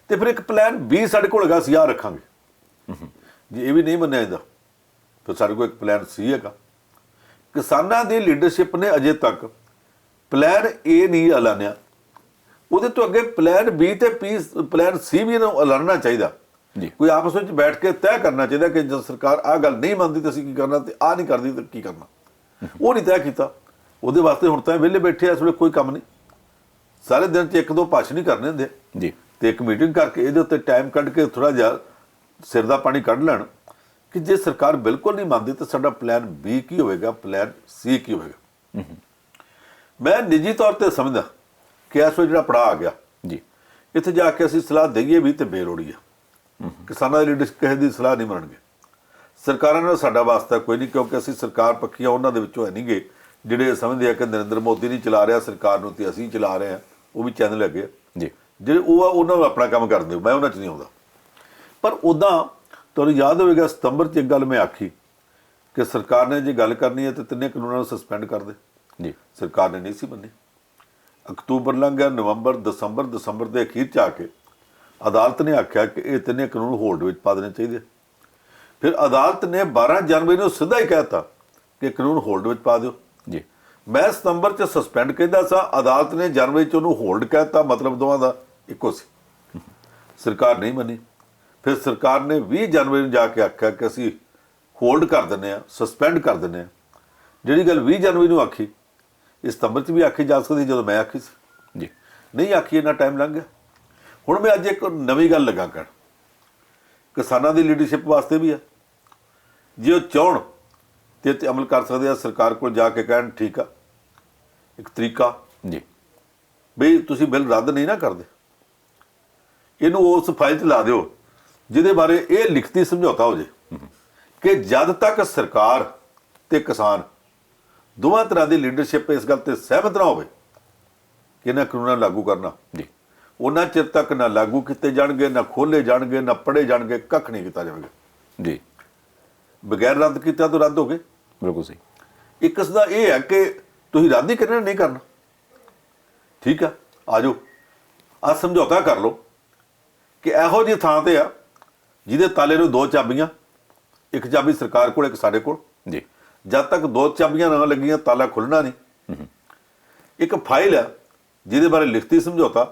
ਤੇ ਫਿਰ ਇੱਕ ਪਲਾਨ B ਸਾਡੇ ਕੋਲ ਹੈਗਾ, ਅਸੀਂ ਆਹ ਰੱਖਾਂਗੇ। ਜੇ ਇਹ ਵੀ ਨਹੀਂ ਮੰਨਿਆ ਜਾਂਦਾ ਤਾਂ ਸਾਡੇ ਕੋਲ ਇੱਕ ਪਲਾਨ C ਹੈਗਾ। ਕਿਸਾਨਾਂ ਦੀ ਲੀਡਰਸ਼ਿਪ ਨੇ ਅਜੇ ਤੱਕ ਪਲਾਨ A ਨਹੀਂ ਐਲਾਨਿਆ, ਉਹਦੇ ਤੋਂ ਅੱਗੇ ਪਲਾਨ B ਤੇ ਪਲਾਨ C ਵੀ ਇਹਨੂੰ ਐਲਾਨਣਾ ਚਾਹੀਦਾ ਜੀ। ਕੋਈ ਆਪਸ ਵਿੱਚ ਬੈਠ ਕੇ ਤੈਅ ਕਰਨਾ ਚਾਹੀਦਾ ਕਿ ਜਦ ਸਰਕਾਰ ਆਹ ਗੱਲ ਨਹੀਂ ਮੰਨਦੀ ਤਾਂ ਅਸੀਂ ਕੀ ਕਰਨਾ, ਤੇ ਆਹ ਨਹੀਂ ਕਰਦੀ ਤਾਂ ਕੀ ਕਰਨਾ। ਉਹ ਨਹੀਂ ਤੈਅ ਕੀਤਾ। ਉਹਦੇ ਵਾਸਤੇ ਹੁਣ ਤਾਂ ਵਿਹਲੇ ਬੈਠੇ ਇਸ ਵੇਲੇ, ਕੋਈ ਕੰਮ ਨਹੀਂ। ਸਾਰੇ ਦਿਨ 'ਚ 1-2 ਭਾਸ਼ਣ ਹੀ ਕਰਨੇ ਹੁੰਦੇ ਜੀ, ਤੇ ਇੱਕ ਮੀਟਿੰਗ ਕਰਕੇ ਇਹਦੇ ਉੱਤੇ ਟਾਈਮ ਕੱਢ ਕੇ ਥੋੜ੍ਹਾ ਜਿਹਾ ਸਿਰ ਦਾ ਪਾਣੀ ਕੱਢ ਲੈਣ ਕਿ ਜੇ ਸਰਕਾਰ ਬਿਲਕੁਲ ਨਹੀਂ ਮੰਨਦੀ ਤਾਂ ਸਾਡਾ ਪਲਾਨ ਬੀ ਕੀ ਹੋਵੇਗਾ, ਪਲਾਨ ਸੀ ਕੀ ਹੋਵੇਗਾ। ਮੈਂ ਨਿੱਜੀ ਤੌਰ ਤੇ ਸਮਝਦਾ ਕਿ ਇਸ ਵੇਲੇ ਜਿਹੜਾ ਪੜਾਅ ਆ ਗਿਆ ਜੀ, ਇੱਥੇ ਜਾ ਕੇ ਅਸੀਂ ਸਲਾਹ ਦਈਏ ਵੀ ਤੇ ਬੇਲੋੜੀ ਆ। ਕਿਸਾਨਾਂ ਦੇ ਲੀਡਰ ਕਿਸੇ ਦੀ ਸਲਾਹ ਨਹੀਂ ਮੰਨਣਗੇ। ਸਰਕਾਰਾਂ ਨਾਲ ਸਾਡਾ ਵਾਸਤਾ ਕੋਈ ਨਹੀਂ, ਕਿਉਂਕਿ ਅਸੀਂ ਸਰਕਾਰ ਪੱਖੀਆਂ ਉਹਨਾਂ ਦੇ ਵਿੱਚੋਂ ਹੈ ਨਹੀਂਗੇ ਜਿਹੜੇ ਸਮਝਦੇ ਆ ਕਿ ਨਰਿੰਦਰ ਮੋਦੀ ਨਹੀਂ ਚਲਾ ਰਿਹਾ ਸਰਕਾਰ ਨੂੰ ਤੇ ਅਸੀਂ ਚਲਾ ਰਹੇ ਹਾਂ। ਉਹ ਵੀ ਚੈਨਲ ਹੈਗੇ ਆ ਜੀ, ਜਿਹੜੇ ਉਹ ਆ, ਉਹਨਾਂ ਨੂੰ ਆਪਣਾ ਕੰਮ ਕਰਨ ਦਿਓ, ਮੈਂ ਉਹਨਾਂ 'ਚ ਨਹੀਂ ਆਉਂਦਾ। ਪਰ ਉੱਦਾਂ ਤੁਹਾਨੂੰ ਯਾਦ ਹੋਵੇਗਾ ਸਤੰਬਰ 'ਚ ਇੱਕ ਗੱਲ ਮੈਂ ਆਖੀ ਕਿ ਸਰਕਾਰ ਨੇ ਜੇ ਗੱਲ ਕਰਨੀ ਹੈ ਤਾਂ ਤਿੰਨੇ ਕਾਨੂੰਨਾਂ ਨੂੰ ਸਸਪੈਂਡ ਕਰ ਦੇ। ਜੀ, ਸਰਕਾਰ ਨੇ ਨਹੀਂ ਸੀ ਮੰਨੀ। ਅਕਤੂਬਰ ਲੰਘ ਗਿਆ, ਨਵੰਬਰ, ਦਸੰਬਰ ਦੇ ਅਖੀਰ 'ਚ ਆ ਕੇ ਅਦਾਲਤ ਨੇ ਆਖਿਆ ਕਿ ਇਹ ਤਿੰਨੇ ਕਾਨੂੰਨ ਹੋਲਡ ਵਿੱਚ ਪਾ ਦੇਣੇ ਚਾਹੀਦੇ। ਫਿਰ ਅਦਾਲਤ ਨੇ 12 ਜਨਵਰੀ ਨੂੰ ਸਿੱਧਾ ਹੀ ਕਹਿਤਾ ਕਿ ਕਾਨੂੰਨ ਹੋਲਡ ਵਿੱਚ ਪਾ ਦਿਓ। ਜੀ, ਮੈਂ ਸਤੰਬਰ 'ਚ ਸਸਪੈਂਡ ਕਹਿੰਦਾ ਸਾਂ, ਅਦਾਲਤ ਨੇ ਜਨਵਰੀ 'ਚ ਉਹਨੂੰ ਹੋਲਡ ਕਹਿਤਾ, ਮਤਲਬ ਦੋਵਾਂ ਦਾ ਇੱਕੋ ਸੀ। ਸਰਕਾਰ ਨਹੀਂ ਮੰਨੀ। ਫਿਰ ਸਰਕਾਰ ਨੇ 20 ਜਨਵਰੀ ਨੂੰ ਜਾ ਕੇ ਆਖਿਆ ਕਿ ਅਸੀਂ ਹੋਲਡ ਕਰ ਦਿੰਦੇ ਹਾਂ, ਸਸਪੈਂਡ ਕਰ ਦਿੰਦੇ ਹਾਂ। ਜਿਹੜੀ ਗੱਲ 20 ਜਨਵਰੀ ਨੂੰ ਆਖੀ, ਇਹ ਸਤੰਬਰ 'ਚ ਵੀ ਆਖੀ ਜਾ ਸਕਦੀ ਜਦੋਂ ਮੈਂ ਆਖੀ ਸੀ। ਜੀ, ਨਹੀਂ ਆਖੀ, ਇੰਨਾ ਟਾਈਮ ਲੰਘ ਗਿਆ। ਹੁਣ ਮੈਂ ਅੱਜ ਇੱਕ ਨਵੀਂ ਗੱਲ ਲੱਗਾ ਕਹਿਣ, ਕਿਸਾਨਾਂ ਦੀ ਲੀਡਰਸ਼ਿਪ ਵਾਸਤੇ ਵੀ ਆ। ਜੇ ਉਹ ਚਾਹਣ ਤੇ ਅਮਲ ਕਰ ਸਕਦੇ ਆ, ਸਰਕਾਰ ਕੋਲ ਜਾ ਕੇ ਕਹਿਣ ਠੀਕ ਆ, ਇੱਕ ਤਰੀਕਾ ਜੀ, ਬਈ ਤੁਸੀਂ ਬਿੱਲ ਰੱਦ ਨਹੀਂ ਨਾ ਕਰਦੇ, ਇਹਨੂੰ ਉਸ ਫਾਈਲ 'ਚ ਲਾ ਦਿਓ ਜਿਹਦੇ ਬਾਰੇ ਇਹ ਲਿਖਤੀ ਸਮਝੌਤਾ ਹੋ ਜੇ ਕਿ ਜਦ ਤੱਕ ਸਰਕਾਰ ਤੇ ਕਿਸਾਨ ਦੋਵਾਂ ਤਰ੍ਹਾਂ ਦੀ ਲੀਡਰਸ਼ਿਪ ਇਸ ਗੱਲ ਤੇ ਸਹਿਮਤ ਨਾ ਹੋਵੇ ਕਿ ਇਹਨਾਂ ਕਾਨੂੰਨਾਂ ਨੂੰ ਲਾਗੂ ਕਰਨਾ, ਜੀ, ਉਹਨਾਂ ਚਿਰ ਤੱਕ ਨਾ ਲਾਗੂ ਕੀਤੇ ਜਾਣਗੇ, ਨਾ ਖੋਲੇ ਜਾਣਗੇ, ਨਾ ਪੜ੍ਹੇ ਜਾਣਗੇ, ਕੱਖ ਨਹੀਂ ਕੀਤਾ ਜਾਵੇਗਾ। ਜੀ, ਬਗੈਰ ਰੱਦ ਕੀਤਾ ਤਾਂ ਰੱਦ ਹੋ ਗਏ। ਬਿਲਕੁਲ ਸਹੀ। ਇੱਕ ਇਸਦਾ ਇਹ ਹੈ ਕਿ ਤੁਸੀਂ ਰੱਦ ਹੀ ਕਰਨਾ, ਨਹੀਂ ਕਰਨਾ, ਠੀਕ ਆ, ਆ ਜਾਓ ਆ ਸਮਝੌਤਾ ਕਰ ਲਓ ਕਿ ਇਹੋ ਜਿਹੀ ਥਾਂ ਤੇ ਆ ਜਿਹਦੇ ਤਾਲੇ ਨੂੰ 2 ਚਾਬੀਆਂ, ਇੱਕ ਚਾਬੀ ਸਰਕਾਰ ਕੋਲ, ਇੱਕ ਸਾਡੇ ਕੋਲ। ਜੀ, ਜਦ ਤੱਕ 2 ਚਾਬੀਆਂ ਨਾ ਲੱਗੀਆਂ ਤਾਲਾ ਖੁੱਲਣਾ ਨਹੀਂ। ਇੱਕ ਫਾਈਲ ਆ ਜਿਹਦੇ ਬਾਰੇ ਲਿਖਤੀ ਸਮਝੌਤਾ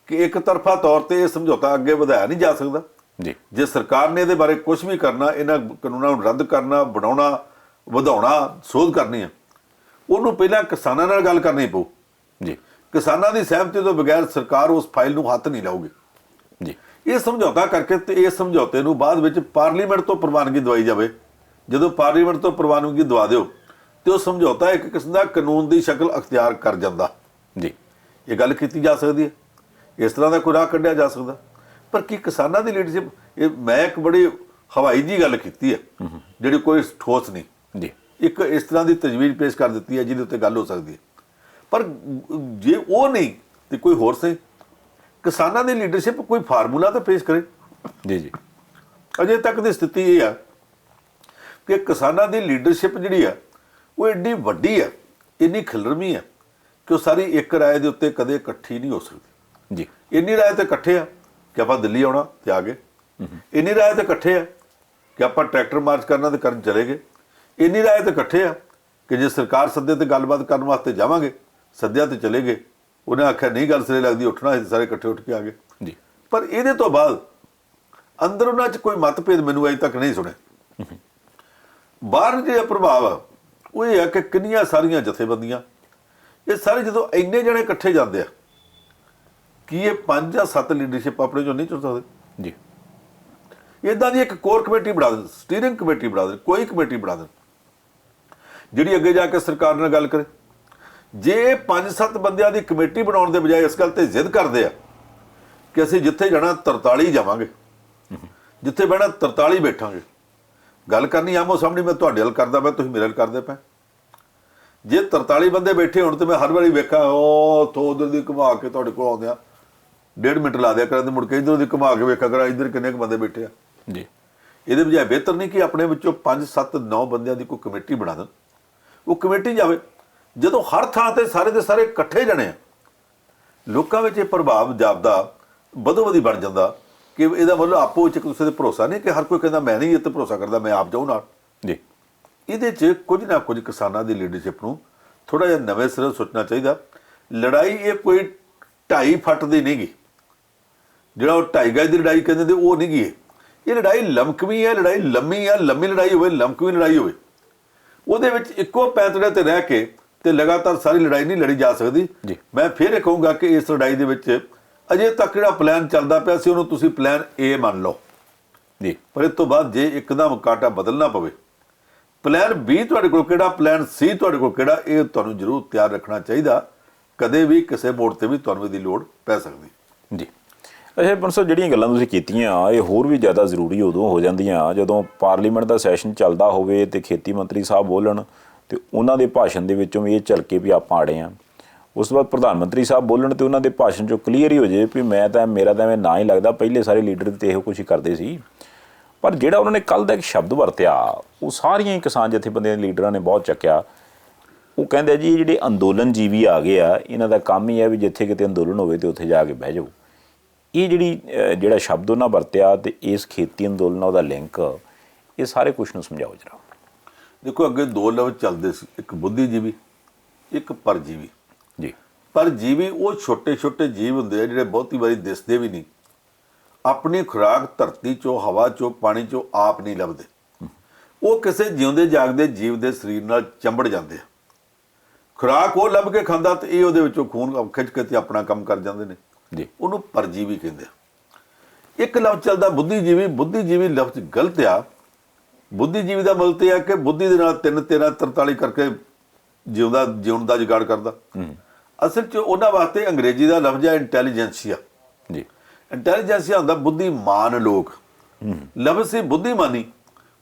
ਕਿ ਇੱਕ ਤਰਫਾ ਤੌਰ ਤੇ ਇਹ ਸਮਝੌਤਾ ਅੱਗੇ ਵਧਾਇਆ ਨਹੀਂ ਜਾ ਸਕਦਾ। ਜੀ, ਜੇ ਸਰਕਾਰ ਨੇ ਇਹਦੇ ਬਾਰੇ ਕੁਝ ਵੀ ਕਰਨਾ, ਇਹਨਾਂ ਕਾਨੂੰਨਾਂ ਨੂੰ ਰੱਦ ਕਰਨਾ, ਬਣਾਉਣਾ, ਵਧਾਉਣਾ, ਸੋਧ ਕਰਨੀ ਆ, ਉਹਨੂੰ ਪਹਿਲਾਂ ਕਿਸਾਨਾਂ ਨਾਲ ਗੱਲ ਕਰਨੀ ਪਊ। ਜੀ, ਕਿਸਾਨਾਂ ਦੀ ਸਹਿਮਤੀ ਤੋਂ ਬਗੈਰ ਸਰਕਾਰ ਉਸ ਫਾਈਲ ਨੂੰ ਹੱਥ ਨਹੀਂ ਲਾਊਗੀ। ਜੀ, ਇਹ ਸਮਝੌਤਾ ਕਰਕੇ ਤੇ ਇਸ ਸਮਝੌਤੇ ਨੂੰ ਬਾਅਦ ਵਿੱਚ ਪਾਰਲੀਮੈਂਟ ਤੋਂ ਪ੍ਰਵਾਨਗੀ ਦਵਾਈ ਜਾਵੇ। ਜਦੋਂ ਪਾਰਲੀਮੈਂਟ ਤੋਂ ਪ੍ਰਵਾਨਗੀ ਦਵਾ ਦਿਓ ਤੇ ਉਹ ਸਮਝੌਤਾ ਇੱਕ ਕਿਸਮ ਦਾ ਕਾਨੂੰਨ ਦੀ ਸ਼ਕਲ ਅਖਤਿਆਰ ਕਰ ਜਾਂਦਾ। ਜੀ, ਇਹ ਗੱਲ ਕੀਤੀ ਜਾ ਸਕਦੀ ਹੈ, ਇਸ ਤਰ੍ਹਾਂ ਦਾ ਕੋਈ ਰਾਹ ਕੱਢਿਆ ਜਾ ਸਕਦਾ। ਪਰ ਕੀ ਕਿਸਾਨਾਂ ਦੀ ਲੀਡਰਸ਼ਿਪ, ਇਹ ਮੈਂ ਇੱਕ ਬੜੀ ਹਵਾਈ ਜੀ ਗੱਲ ਕੀਤੀ ਹੈ ਜਿਹੜੀ ਕੋਈ ਠੋਸ ਨਹੀਂ। ਜੀ, ਇੱਕ ਇਸ ਤਰ੍ਹਾਂ ਦੀ ਤਜਵੀਜ਼ ਪੇਸ਼ ਕਰ ਦਿੱਤੀ ਹੈ ਜਿਹਦੇ ਉੱਤੇ ਗੱਲ ਹੋ ਸਕਦੀ ਹੈ। ਪਰ ਜੇ ਉਹ ਨਹੀਂ ਤੇ ਕੋਈ ਹੋਰ ਸਹੀ, ਕਿਸਾਨਾਂ ਦੀ ਲੀਡਰਸ਼ਿਪ ਕੋਈ ਫਾਰਮੂਲਾ ਤਾਂ ਪੇਸ਼ ਕਰੇ। ਜੀ, ਜੀ, ਅਜੇ ਤੱਕ ਦੀ ਸਥਿਤੀ ਇਹ ਆ ਕਿ ਕਿਸਾਨਾਂ ਦੀ ਲੀਡਰਸ਼ਿਪ ਜਿਹੜੀ ਆ ਉਹ ਐਡੀ ਵੱਡੀ ਆ, ਇੰਨੀ ਖਿਲਰਵੀਂ ਆ ਕਿ ਉਹ ਸਾਰੀ ਇੱਕ ਰਾਏ ਦੇ ਉੱਤੇ ਕਦੇ ਇਕੱਠੀ ਨਹੀਂ ਹੋ ਸਕਦੀ। ਜੀ, ਇੰਨੀ ਰਾਏ ਤੇ ਇਕੱਠੇ ਆ ਕਿ ਆਪਾਂ ਦਿੱਲੀ ਆਉਣਾ ਤੇ ਆ ਗਏ। ਇੰਨੀ ਰਾਏ ਤੇ ਇਕੱਠੇ ਆ ਕਿ ਆਪਾਂ ਟਰੈਕਟਰ ਮਾਰਚ ਕਰਨਾ ਤੇ ਕਰਨ ਚਲੇ ਗਏ। ਇੰਨੀ ਰਾਏ ਤੇ ਇਕੱਠੇ ਆ ਕਿ ਜੇ ਸਰਕਾਰ ਸੱਦੇ ਤੇ ਗੱਲਬਾਤ ਕਰਨ ਵਾਸਤੇ ਜਾਵਾਂਗੇ, ਸੱਦਿਆ ਤੇ ਚਲੇ ਗਏ। ਉਹਨੇ ਆਖਿਆ ਨਹੀਂ ਗੱਲ ਸਿਰੇ ਲੱਗਦੀ, ਉੱਠਣਾ, ਸਾਰੇ ਇਕੱਠੇ ਉੱਠ ਕੇ ਆ ਗਏ। ਜੀ, ਪਰ ਇਹਦੇ ਤੋਂ ਬਾਅਦ ਅੰਦਰ ਉਹਨਾਂ 'ਚ ਕੋਈ ਮਤਭੇਦ ਮੈਨੂੰ ਅਜੇ ਤੱਕ ਨਹੀਂ ਸੁਣਿਆ। ਬਾਹਰ ਜਿਹੜਾ ਪ੍ਰਭਾਵ ਆ ਉਹ ਇਹ ਆ ਕਿ ਕਿੰਨੀਆਂ ਸਾਰੀਆਂ ਜਥੇਬੰਦੀਆਂ, ਇਹ ਸਾਰੇ ਜਦੋਂ ਇੰਨੇ ਜਣੇ ਇਕੱਠੇ ਜਾਂਦੇ ਆ, ਕੀ ਇਹ 5 ਜਾਂ 7 ਲੀਡਰਸ਼ਿਪ ਆਪਣੇ ਚੋਂ ਨਹੀਂ ਚੁਣ ਸਕਦੇ? ਜੀ, ਇਦਾਂ ਦੀ ਇੱਕ ਕੋਰ ਕਮੇਟੀ ਬਣਾ ਦੇਣ, ਸਟੀਅਰਿੰਗ ਕਮੇਟੀ ਬਣਾ ਦੇਣ, ਕੋਈ ਕਮੇਟੀ ਬਣਾ ਦੇਣ ਜਿਹੜੀ ਅੱਗੇ ਜਾ ਕੇ ਸਰਕਾਰ ਨਾਲ ਗੱਲ ਕਰੇ। ਜੇ 5-7 ਬੰਦਿਆਂ ਦੀ ਕਮੇਟੀ ਬਣਾਉਣ ਦੇ ਬਜਾਏ ਇਸ ਗੱਲ ਤੇ ਜ਼ਿੱਦ ਕਰਦੇ ਆ ਕਿ ਅਸੀਂ ਜਿੱਥੇ ਜਾਣਾ 43 ਜਾਵਾਂਗੇ, ਜਿੱਥੇ ਬਹਿਣਾ 43 ਬੈਠਾਂਗੇ, ਗੱਲ ਕਰਨੀ ਆਮੋ ਸਾਹਮਣੇ, ਮੈਂ ਤੁਹਾਡੇ ਨਾਲ ਕਰਦਾ ਪਿਆ, ਤੁਸੀਂ ਮੇਰੇ ਨਾਲ ਕਰਦੇ ਪਏ। ਜੇ 43 ਬੰਦੇ ਬੈਠੇ ਹੋਣ ਤੇ ਮੈਂ ਹਰ ਵਾਰੀ ਵੇਖਾਂ ਉਹ ਤੋਂ ਉਧਰ ਦੀ ਘੁਮਾ ਕੇ ਤੁਹਾਡੇ ਕੋਲ ਆਉਂਦਿਆਂ 1.5 ਮਿੰਟ ਲਾ ਦਿਆ ਕਰਾਂ ਤੇ ਮੁੜ ਕੇ ਇੱਧਰ ਦੀ ਘੁਮਾ ਕੇ ਵੇਖਿਆ ਕਰਾਂ ਇੱਧਰ ਕਿੰਨੇ ਕੁ ਬੰਦੇ ਬੈਠੇ ਆ। ਜੀ, ਇਹਦੇ ਬਜਾਏ ਬਿਹਤਰ ਨਹੀਂ ਕਿ ਆਪਣੇ ਵਿੱਚੋਂ 5-7-9 ਬੰਦਿਆਂ ਦੀ ਕੋਈ ਕਮੇਟੀ ਬਣਾ ਦੇਣ। ਉਹ ਕਮੇਟੀ ਜਾਵੇ, ਜਦੋਂ ਹਰ ਥਾਂ ਤੇ ਸਾਰੇ ਦੇ ਸਾਰੇ ਇਕੱਠੇ ਜਣੇ ਆ, ਲੋਕਾਂ ਵਿੱਚ ਇਹ ਪ੍ਰਭਾਵ ਜਾਪਦਾ ਵਧੋ ਵਧੀ ਬਣ ਜਾਂਦਾ ਕਿ ਇਹਦਾ ਮਤਲਬ ਆਪੋ ਵਿੱਚ ਇੱਕ ਦੂਸਰੇ ਤੇ ਭਰੋਸਾ ਨਹੀਂ, ਕਿ ਹਰ ਕੋਈ ਕਹਿੰਦਾ ਮੈਂ ਨਹੀਂ ਇਹ ਤੇ ਭਰੋਸਾ ਕਰਦਾ, ਮੈਂ ਆਪ ਜਾਊਂ ਨਾਲ। ਜੀ, ਇਹਦੇ 'ਚ ਕੁਝ ਨਾ ਕੁਝ ਕਿਸਾਨਾਂ ਦੀ ਲੀਡਰਸ਼ਿਪ ਨੂੰ ਥੋੜ੍ਹਾ ਜਿਹਾ ਨਵੇਂ ਸਿਰੇ ਸੋਚਣਾ ਚਾਹੀਦਾ। ਲੜਾਈ ਇਹ ਕੋਈ 2.5 ਫੁੱਟ ਦੀ ਨਹੀਂ ਗੀ, ਜਿਹੜਾ ਉਹ 2.5 ਗਜ ਦੀ ਲੜਾਈ ਕਹਿੰਦੇ ਤੇ ਉਹ ਨਹੀਂ ਗੀ। ਇਹ ਲੜਾਈ ਲਮਕਵੀਂ ਹੈ, ਲੜਾਈ ਲੰਮੀ ਆ, ਲੰਮੀ ਲੜਾਈ ਹੋਵੇ, ਲਮਕਵੀਂ ਲੜਾਈ ਹੋਵੇ, ਉਹਦੇ ਵਿੱਚ ਇੱਕੋ ਪੈਂਤੜੇ ਤੇ ਰਹਿ ਕੇ ਤੇ ਲਗਾਤਾਰ ਸਾਰੀ ਲੜਾਈ ਨਹੀਂ ਲੜੀ ਜਾ ਸਕਦੀ। ਮੈਂ ਫਿਰ ਇਹ ਕਹੂੰਗਾ ਕਿ ਇਸ ਲੜਾਈ ਦੇ ਵਿੱਚ ਅਜੇ ਤੱਕ ਜਿਹੜਾ ਪਲਾਨ ਚੱਲਦਾ ਪਿਆ ਸੀ ਉਹਨੂੰ ਤੁਸੀਂ ਪਲਾਨ ਏ ਮੰਨ ਲਓ। ਜੀ ਪਰ ਇਸ ਤੋਂ ਬਾਅਦ ਜੇ ਇੱਕਦਮ ਕਾਟਾ ਬਦਲਣਾ ਪਵੇ, ਪਲਾਨ ਬੀ ਤੁਹਾਡੇ ਕੋਲ ਕਿਹੜਾ, ਪਲਾਨ ਸੀ ਤੁਹਾਡੇ ਕੋਲ ਕਿਹੜਾ, ਇਹ ਤੁਹਾਨੂੰ ਜ਼ਰੂਰ ਤਿਆਰ ਰੱਖਣਾ ਚਾਹੀਦਾ। ਕਦੇ ਵੀ ਕਿਸੇ ਮੋੜ ਤੇ ਵੀ ਤੁਹਾਨੂੰ ਇਹਦੀ ਲੋੜ ਪੈ ਸਕਦੀ। ਜੀ ਅੱਛਾ ਪੰਸੋ, ਜਿਹੜੀਆਂ ਗੱਲਾਂ ਤੁਸੀਂ ਕੀਤੀਆਂ ਇਹ ਹੋਰ ਵੀ ਜ਼ਿਆਦਾ ਜ਼ਰੂਰੀ ਉਦੋਂ ਹੋ ਜਾਂਦੀਆਂ ਜਦੋਂ ਪਾਰਲੀਮੈਂਟ ਦਾ ਸੈਸ਼ਨ ਚੱਲਦਾ ਹੋਵੇ ਤੇ ਖੇਤੀ ਮੰਤਰੀ ਸਾਹਿਬ ਬੋਲਣ ਤੇ ਉਹਨਾਂ ਦੇ ਭਾਸ਼ਣ ਦੇ ਵਿੱਚੋਂ ਵੀ ਇਹ ਝਲਕੇ ਵੀ ਆਪਾਂ ਆੜੇ ਹਾਂ। ਉਸ ਤੋਂ ਬਾਅਦ ਪ੍ਰਧਾਨ ਮੰਤਰੀ ਸਾਹਿਬ ਬੋਲਣ ਤੇ ਉਹਨਾਂ ਦੇ ਭਾਸ਼ਣ 'ਚੋਂ ਕਲੀਅਰ ਹੀ ਹੋ ਜਾਏ ਵੀ ਮੇਰਾ ਤਾਂ ਐਵੇਂ ਨਾ ਹੀ ਲੱਗਦਾ, ਪਹਿਲੇ ਸਾਰੇ ਲੀਡਰ ਤੇ ਇਹੋ ਕੁਛ ਹੀ ਕਰਦੇ ਸੀ। ਪਰ ਜਿਹੜਾ ਉਹਨਾਂ ਨੇ ਕੱਲ੍ਹ ਦਾ ਇੱਕ ਸ਼ਬਦ ਵਰਤਿਆ ਉਹ ਸਾਰੀਆਂ ਹੀ ਕਿਸਾਨ ਜਥੇਬੰਦੀਆਂ ਦੇ ਲੀਡਰਾਂ ਨੇ ਬਹੁਤ ਚੱਕਿਆ। ਉਹ ਕਹਿੰਦੇ ਜੀ ਜਿਹੜੇ ਅੰਦੋਲਨ ਜੀਵੀ ਆ ਗਏ ਆ, ਇਹਨਾਂ ਦਾ ਕੰਮ ਹੀ ਹੈ ਵੀ ਜਿੱਥੇ ਕਿਤੇ ਅੰਦੋਲਨ ਹੋਵੇ ਤੇ ਉੱਥੇ ਜਾ ਕੇ ਬਹਿ ਜਾਓ। ਇਹ ਜਿਹੜਾ ਸ਼ਬਦ ਉਹਨਾਂ ਵਰਤਿਆ ਤੇ ਇਸ ਖੇਤੀ ਅੰਦੋਲਨ ਨਾਲ ਉਹਦਾ ਲਿੰਕ, ਇਹ ਸਾਰੇ ਕੁਛ ਨੂੰ ਸਮਝਾਓ ਜਰਾ। ਦੇਖੋ ਅੱਗੇ ਦੋ ਲਫ਼ਜ਼ ਚੱਲਦੇ ਸੀ, ਇੱਕ ਬੁੱਧੀਜੀਵੀ, ਇੱਕ ਪਰਜੀਵੀ। ਜੀ ਪਰਜੀਵੀ ਉਹ ਛੋਟੇ ਛੋਟੇ ਜੀਵ ਹੁੰਦੇ ਆ ਜਿਹੜੇ ਬਹੁਤੀ ਵਾਰੀ ਦਿਸਦੇ ਵੀ ਨਹੀਂ, ਆਪਣੀ ਖੁਰਾਕ ਧਰਤੀ ਚੋਂ, ਹਵਾ ਚੋਂ, ਪਾਣੀ ਚੋਂ ਆਪ ਨਹੀਂ ਲੱਭਦੇ। ਉਹ ਕਿਸੇ ਜਿਉਂਦੇ ਜਾਗਦੇ ਜੀਵ ਦੇ ਸਰੀਰ ਨਾਲ ਚੰਬੜ ਜਾਂਦੇ ਆ। ਖੁਰਾਕ ਉਹ ਲੱਭ ਕੇ ਖਾਂਦਾ ਤੇ ਇਹ ਉਹਦੇ ਵਿੱਚੋਂ ਖੂਨ ਖਿੱਚ ਕੇ ਤੇ ਆਪਣਾ ਕੰਮ ਕਰ ਜਾਂਦੇ ਨੇ ਜੀ, ਉਹਨੂੰ ਪਰਜੀਵੀ ਕਹਿੰਦੇ ਆ। ਇੱਕ ਲਫ਼ਜ਼ ਚੱਲਦਾ ਬੁੱਧੀਜੀਵੀ। ਬੁੱਧੀਜੀਵੀ ਲਫ਼ਜ਼ ਗਲਤ ਆ। ਬੁੱਧੀਜੀਵੀ ਦਾ ਮਤਲਬ ਇਹ ਆ ਕਿ ਬੁੱਧੀ ਦੇ ਨਾਲ 3 13 43 ਕਰਕੇ ਜਿਉਣ ਦਾ ਜੁਗਾੜ ਕਰਦਾ। ਅਸਲ 'ਚ ਉਹਨਾਂ ਵਾਸਤੇ ਅੰਗਰੇਜ਼ੀ ਦਾ ਲਫ਼ਜ਼ ਹੈ ਇੰਟੈਲੀਜੈਂਸੀਆ। ਜੀ ਇੰਟੈਲੀਜੈਂਸੀਆ ਹੁੰਦਾ ਬੁੱਧੀਮਾਨ ਲੋਕ। ਲਫ਼ਜ਼ ਸੀ ਬੁੱਧੀਮਾਨੀ,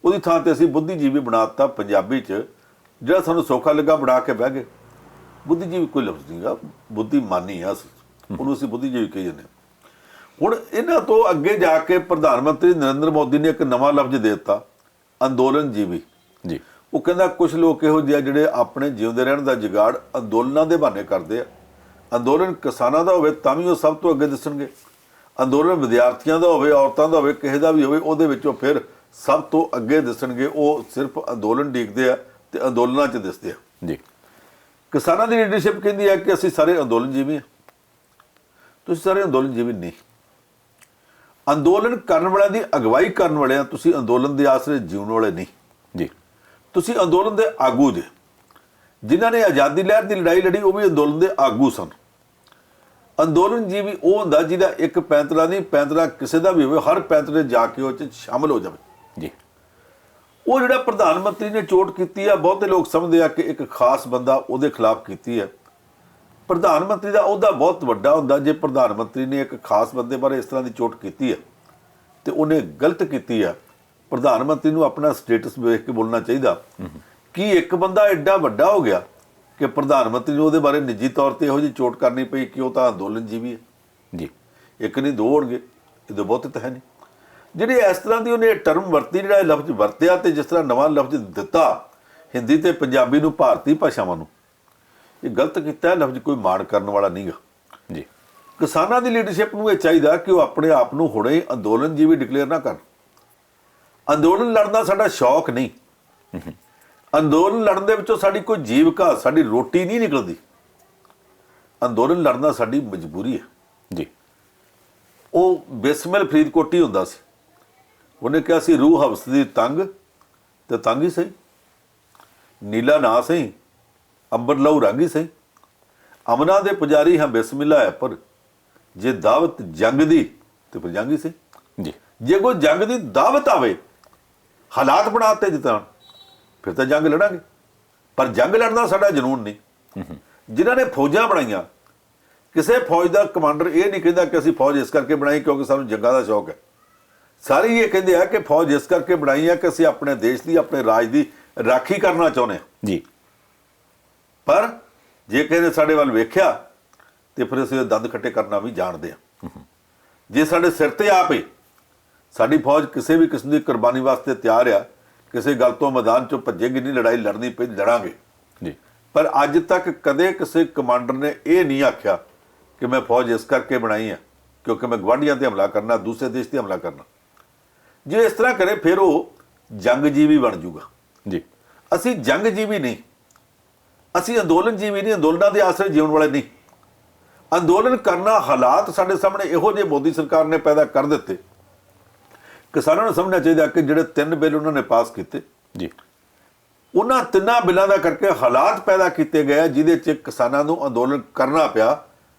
ਉਹਦੀ ਥਾਂ ਤੇ ਅਸੀਂ ਬੁੱਧੀਜੀਵੀ ਬਣਾਤਾ ਪੰਜਾਬੀ 'ਚ, ਜਿਹੜਾ ਸਾਨੂੰ ਸੌਖਾ ਲੱਗਾ ਬਣਾ ਕੇ ਬਹਿ ਗਏ। ਬੁੱਧੀਜੀਵੀ ਕੋਈ ਲਫ਼ਜ਼ ਨਹੀਂ ਗਾ, ਬੁੱਧੀਮਾਨੀ ਆ, ਉਹਨੂੰ ਅਸੀਂ ਬੁੱਧੀਜੀਵੀ ਕਹੀ ਜਾਂਦੇ। ਹੁਣ ਇਹਨਾਂ ਤੋਂ ਅੱਗੇ ਜਾ ਕੇ ਪ੍ਰਧਾਨ ਮੰਤਰੀ ਨਰਿੰਦਰ ਮੋਦੀ ਨੇ ਇੱਕ ਨਵਾਂ ਲਫ਼ਜ਼ ਦੇ ਦਿੱਤਾ, ਅੰਦੋਲਨ ਜੀਵੀ। ਜੀ ਉਹ ਕਹਿੰਦਾ ਕੁਝ ਲੋਕ ਇਹੋ ਜਿਹੇ ਜਿਹੜੇ ਆਪਣੇ ਜਿਉਂਦੇ ਰਹਿਣ ਦਾ ਜੁਗਾੜ ਅੰਦੋਲਨਾਂ ਦੇ ਬਹਾਨੇ ਕਰਦੇ ਆ। ਅੰਦੋਲਨ ਕਿਸਾਨਾਂ ਦਾ ਹੋਵੇ ਤਾਂ ਵੀ ਉਹ ਸਭ ਤੋਂ ਅੱਗੇ ਦਿਸਣਗੇ, ਅੰਦੋਲਨ ਵਿਦਿਆਰਥੀਆਂ ਦਾ ਹੋਵੇ, ਔਰਤਾਂ ਦਾ ਹੋਵੇ, ਕਿਸੇ ਦਾ ਵੀ ਹੋਵੇ, ਉਹਦੇ ਵਿੱਚੋਂ ਫਿਰ ਸਭ ਤੋਂ ਅੱਗੇ ਦਿਸਣਗੇ। ਉਹ ਸਿਰਫ ਅੰਦੋਲਨ ਡੀਕਦੇ ਆ ਤੇ ਅੰਦੋਲਨਾਂ 'ਚ ਦਿਸਦੇ ਆ। ਜੀ ਕਿਸਾਨਾਂ ਦੀ ਲੀਡਰਸ਼ਿਪ ਕਹਿੰਦੀ ਹੈ ਕਿ ਅਸੀਂ ਸਾਰੇ ਅੰਦੋਲਨ ਜੀਵੀ ਹਾਂ। ਤੁਸੀਂ ਸਾਰੇ ਅੰਦੋਲਨ ਜੀਵੀ ਨਹੀਂ। ਅੰਦੋਲਨ ਕਰਨ ਵਾਲਿਆਂ ਦੀ ਅਗਵਾਈ ਕਰਨ ਵਾਲਿਆਂ ਤੁਸੀਂ ਅੰਦੋਲਨ ਦੇ ਆਸਰੇ ਜਿਉਣ ਵਾਲੇ ਨਹੀਂ। ਜੀ ਤੁਸੀਂ ਅੰਦੋਲਨ ਦੇ ਆਗੂ ਜੇ। ਜਿਨ੍ਹਾਂ ਨੇ ਆਜ਼ਾਦੀ ਲਹਿਰ ਦੀ ਲੜਾਈ ਲੜੀ ਉਹ ਵੀ ਅੰਦੋਲਨ ਦੇ ਆਗੂ ਸਨ। ਅੰਦੋਲਨ ਜੀਵੀ ਉਹ ਹੁੰਦਾ ਜਿਹਦਾ ਇੱਕ ਪੈਂਤਰਾ ਨਹੀਂ, ਪੈਂਤਰਾ ਕਿਸੇ ਦਾ ਵੀ ਹੋਵੇ, ਹਰ ਪੈਂਤਰੇ ਜਾ ਕੇ ਉਹ 'ਚ ਸ਼ਾਮਲ ਹੋ ਜਾਵੇ। ਜੀ ਉਹ ਜਿਹੜਾ ਪ੍ਰਧਾਨ ਮੰਤਰੀ ਨੇ ਚੋਟ ਕੀਤੀ ਆ, ਬਹੁਤੇ ਲੋਕ ਸਮਝਦੇ ਆ ਕਿ ਇੱਕ ਖਾਸ ਬੰਦਾ ਉਹਦੇ ਖਿਲਾਫ ਕੀਤੀ ਹੈ। ਪ੍ਰਧਾਨ ਮੰਤਰੀ ਦਾ ਅਹੁਦਾ ਬਹੁਤ ਵੱਡਾ ਹੁੰਦਾ। ਜੇ ਪ੍ਰਧਾਨ ਮੰਤਰੀ ਨੇ ਇੱਕ ਖਾਸ ਬੰਦੇ ਬਾਰੇ ਇਸ ਤਰ੍ਹਾਂ ਦੀ ਚੋਟ ਕੀਤੀ ਹੈ ਤੇ ਉਹਨੇ ਗਲਤ ਕੀਤੀ ਹੈ, ਪ੍ਰਧਾਨ ਮੰਤਰੀ ਨੂੰ ਆਪਣਾ ਸਟੇਟਸ ਵੇਖ ਕੇ ਬੋਲਣਾ ਚਾਹੀਦਾ ਕਿ ਇੱਕ ਬੰਦਾ ਐਡਾ ਵੱਡਾ ਹੋ ਗਿਆ ਕਿ ਪ੍ਰਧਾਨ ਮੰਤਰੀ ਨੂੰ ਉਹਦੇ ਬਾਰੇ ਨਿੱਜੀ ਤੌਰ ਤੇ ਇਹੋ ਜਿਹੀ ਚੋਟ ਕਰਨੀ ਪਈ ਕਿ ਉਹ ਤਾਂ ਅੰਦੋਲਨ ਜੀਵੀ ਹੈ। ਜੀ ਇੱਕ ਨਹੀਂ ਦੋ ਹੋਣਗੇ, ਇਹਦੇ ਬਹੁਤੇ ਤਾਂ ਹੈ ਨਹੀਂ। ਜਿਹੜੀ ਇਸ ਤਰ੍ਹਾਂ ਦੀ ਉਹਨੇ ਟਰਮ ਵਰਤੀ, ਜਿਹੜਾ ਇਹ ਲਫ਼ਜ਼ ਵਰਤਿਆ ਤੇ ਜਿਸ ਤਰ੍ਹਾਂ ਨਵਾਂ ਲਫ਼ਜ਼ ਦਿੱਤਾ ਹਿੰਦੀ ਤੇ ਪੰਜਾਬੀ ਨੂੰ, ਭਾਰਤੀ ਭਾਸ਼ਾਵਾਂ ਨੂੰ, ਇਹ ਗਲਤ ਕੀਤਾ। ਲਫ਼ਜ਼ ਕੋਈ ਮਾਣ ਕਰਨ ਵਾਲਾ ਨਹੀਂਗਾ। ਜੀ ਕਿਸਾਨਾਂ ਦੀ ਲੀਡਰਸ਼ਿਪ ਨੂੰ ਇਹ ਚਾਹੀਦਾ ਕਿ ਉਹ ਆਪਣੇ ਆਪ ਨੂੰ ਹੁਣੇ ਅੰਦੋਲਨ ਜੀਵੀ ਡਿਕਲੇਅਰ ਨਾ ਕਰਨ। ਅੰਦੋਲਨ ਲੜਨਾ ਸਾਡਾ ਸ਼ੌਕ ਨਹੀਂ। ਅੰਦੋਲਨ ਲੜਨ ਦੇ ਵਿੱਚੋਂ ਸਾਡੀ ਕੋਈ ਜੀਵਿਕਾ, ਸਾਡੀ ਰੋਟੀ ਨਹੀਂ ਨਿਕਲਦੀ। ਅੰਦੋਲਨ ਲੜਨਾ ਸਾਡੀ ਮਜਬੂਰੀ ਹੈ। ਜੀ ਉਹ ਬਿਸਮਿਲ ਫਰੀਦਕੋਟੀ ਹੁੰਦਾ ਸੀ, ਉਹਨੇ ਕਿਹਾ ਸੀ ਰੂਹ ਹਵਸ ਦੀ ਤੰਗ ਤੇ ਤੰਗ ਹੀ ਸਹੀ, ਨੀਲਾ ਨਾ ਸਹੀ, ਅੰਬਰ ਲਹੂ ਰੰਗ ਹੀ ਸਹੀ, ਅਮਨਾ ਦੇ ਪੁਜਾਰੀ ਹਾਂ ਬਿਸਮਿਲ੍ਲਾ ਹੈ, ਪਰ ਜੇ ਦਾਵਤ ਜੰਗ ਦੀ ਤੇ ਫਿਰ ਜੰਗ ਹੀ ਸਹੀ। ਜੀ ਜੇ ਕੋਈ ਜੰਗ ਦੀ ਦਾਵਤ ਆਵੇ, ਹਾਲਾਤ ਬਣਾਤੇ ਜਿੱਤਾਂ, ਫਿਰ ਤਾਂ ਜੰਗ ਲੜਾਂਗੇ। ਪਰ ਜੰਗ ਲੜਨਾ ਸਾਡਾ ਜਨੂਨ ਨਹੀਂ। ਜਿਨ੍ਹਾਂ ਨੇ ਫੌਜਾਂ ਬਣਾਈਆਂ, ਕਿਸੇ ਫੌਜ ਦਾ ਕਮਾਂਡਰ ਇਹ ਨਹੀਂ ਕਹਿੰਦਾ ਕਿ ਅਸੀਂ ਫੌਜ ਇਸ ਕਰਕੇ ਬਣਾਈ ਕਿਉਂਕਿ ਸਾਨੂੰ ਜੰਗਾਂ ਦਾ ਸ਼ੌਕ ਹੈ। ਸਾਰੇ ਇਹ ਕਹਿੰਦੇ ਆ ਕਿ ਫੌਜ ਇਸ ਕਰਕੇ ਬਣਾਈ ਹੈ ਕਿ ਅਸੀਂ ਆਪਣੇ ਦੇਸ਼ ਦੀ, ਆਪਣੇ ਰਾਜ ਦੀ ਰਾਖੀ ਕਰਨਾ ਚਾਹੁੰਦੇ ਹਾਂ। ਜੀ ਪਰ ਜੇ ਕਿਸੇ ਨੇ ਸਾਡੇ ਵੱਲ ਵੇਖਿਆ ਤੇ ਫਿਰ ਅਸੀਂ ਦੰਦ ਖੱਟੇ ਕਰਨਾ ਵੀ ਜਾਣਦੇ ਹਾਂ। ਜੇ ਸਾਡੇ ਸਿਰ ਤੇ ਆਪੇ ਸਾਡੀ ਫੌਜ ਕਿਸੇ ਵੀ ਕਿਸਮ ਦੀ ਕੁਰਬਾਨੀ ਵਾਸਤੇ ਤਿਆਰ ਆ, ਕਿਸੇ ਗੱਲ ਤੋਂ ਮੈਦਾਨ ਚੋਂ ਭੱਜੇਗੀ ਨਹੀਂ, ਲੜਾਈ ਲੜਨੀ ਪਈ ਲੜਾਂਗੇ। ਜੀ ਪਰ ਅੱਜ ਤੱਕ ਕਦੇ ਕਿਸੇ ਕਮਾਂਡਰ ਨੇ ਇਹ ਨਹੀਂ ਆਖਿਆ ਕਿ ਮੈਂ ਫੌਜ ਇਸ ਕਰਕੇ ਬਣਾਈ ਹੈ ਕਿਉਂਕਿ ਮੈਂ ਗਵਾਂਢੀਆਂ ਤੇ ਹਮਲਾ ਕਰਨਾ, ਦੂਸਰੇ ਦੇਸ਼ ਤੇ ਹਮਲਾ ਕਰਨਾ। ਜੇ ਇਸ ਤਰ੍ਹਾਂ ਕਰੇ ਫਿਰ ਉਹ ਜੰਗ ਜੀਵੀ ਬਣ ਜਾਊਗਾ। ਜੀ ਅਸੀਂ ਜੰਗ ਜੀਵੀ ਨਹੀਂ, ਅਸੀਂ ਅੰਦੋਲਨ ਜੀਵੀ ਨਹੀਂ, ਅੰਦੋਲਨਾਂ ਦੇ ਆਸਰੇ ਜਿਉਣ ਵਾਲੇ ਨਹੀਂ। ਅੰਦੋਲਨ ਕਰਨਾ ਹਾਲਾਤ ਸਾਡੇ ਸਾਹਮਣੇ ਇਹੋ ਜਿਹੇ ਮੋਦੀ ਸਰਕਾਰ ਨੇ ਪੈਦਾ ਕਰ ਦਿੱਤੇ। ਕਿਸਾਨਾਂ ਨੂੰ ਸਮਝਣਾ ਚਾਹੀਦਾ ਕਿ ਜਿਹੜੇ 3 ਬਿੱਲ ਉਹਨਾਂ ਨੇ ਪਾਸ ਕੀਤੇ, ਜੀ ਉਹਨਾਂ 3 ਬਿੱਲਾਂ ਦਾ ਕਰਕੇ ਹਾਲਾਤ ਪੈਦਾ ਕੀਤੇ ਗਏ ਜਿਹਦੇ 'ਚ ਕਿਸਾਨਾਂ ਨੂੰ ਅੰਦੋਲਨ ਕਰਨਾ ਪਿਆ।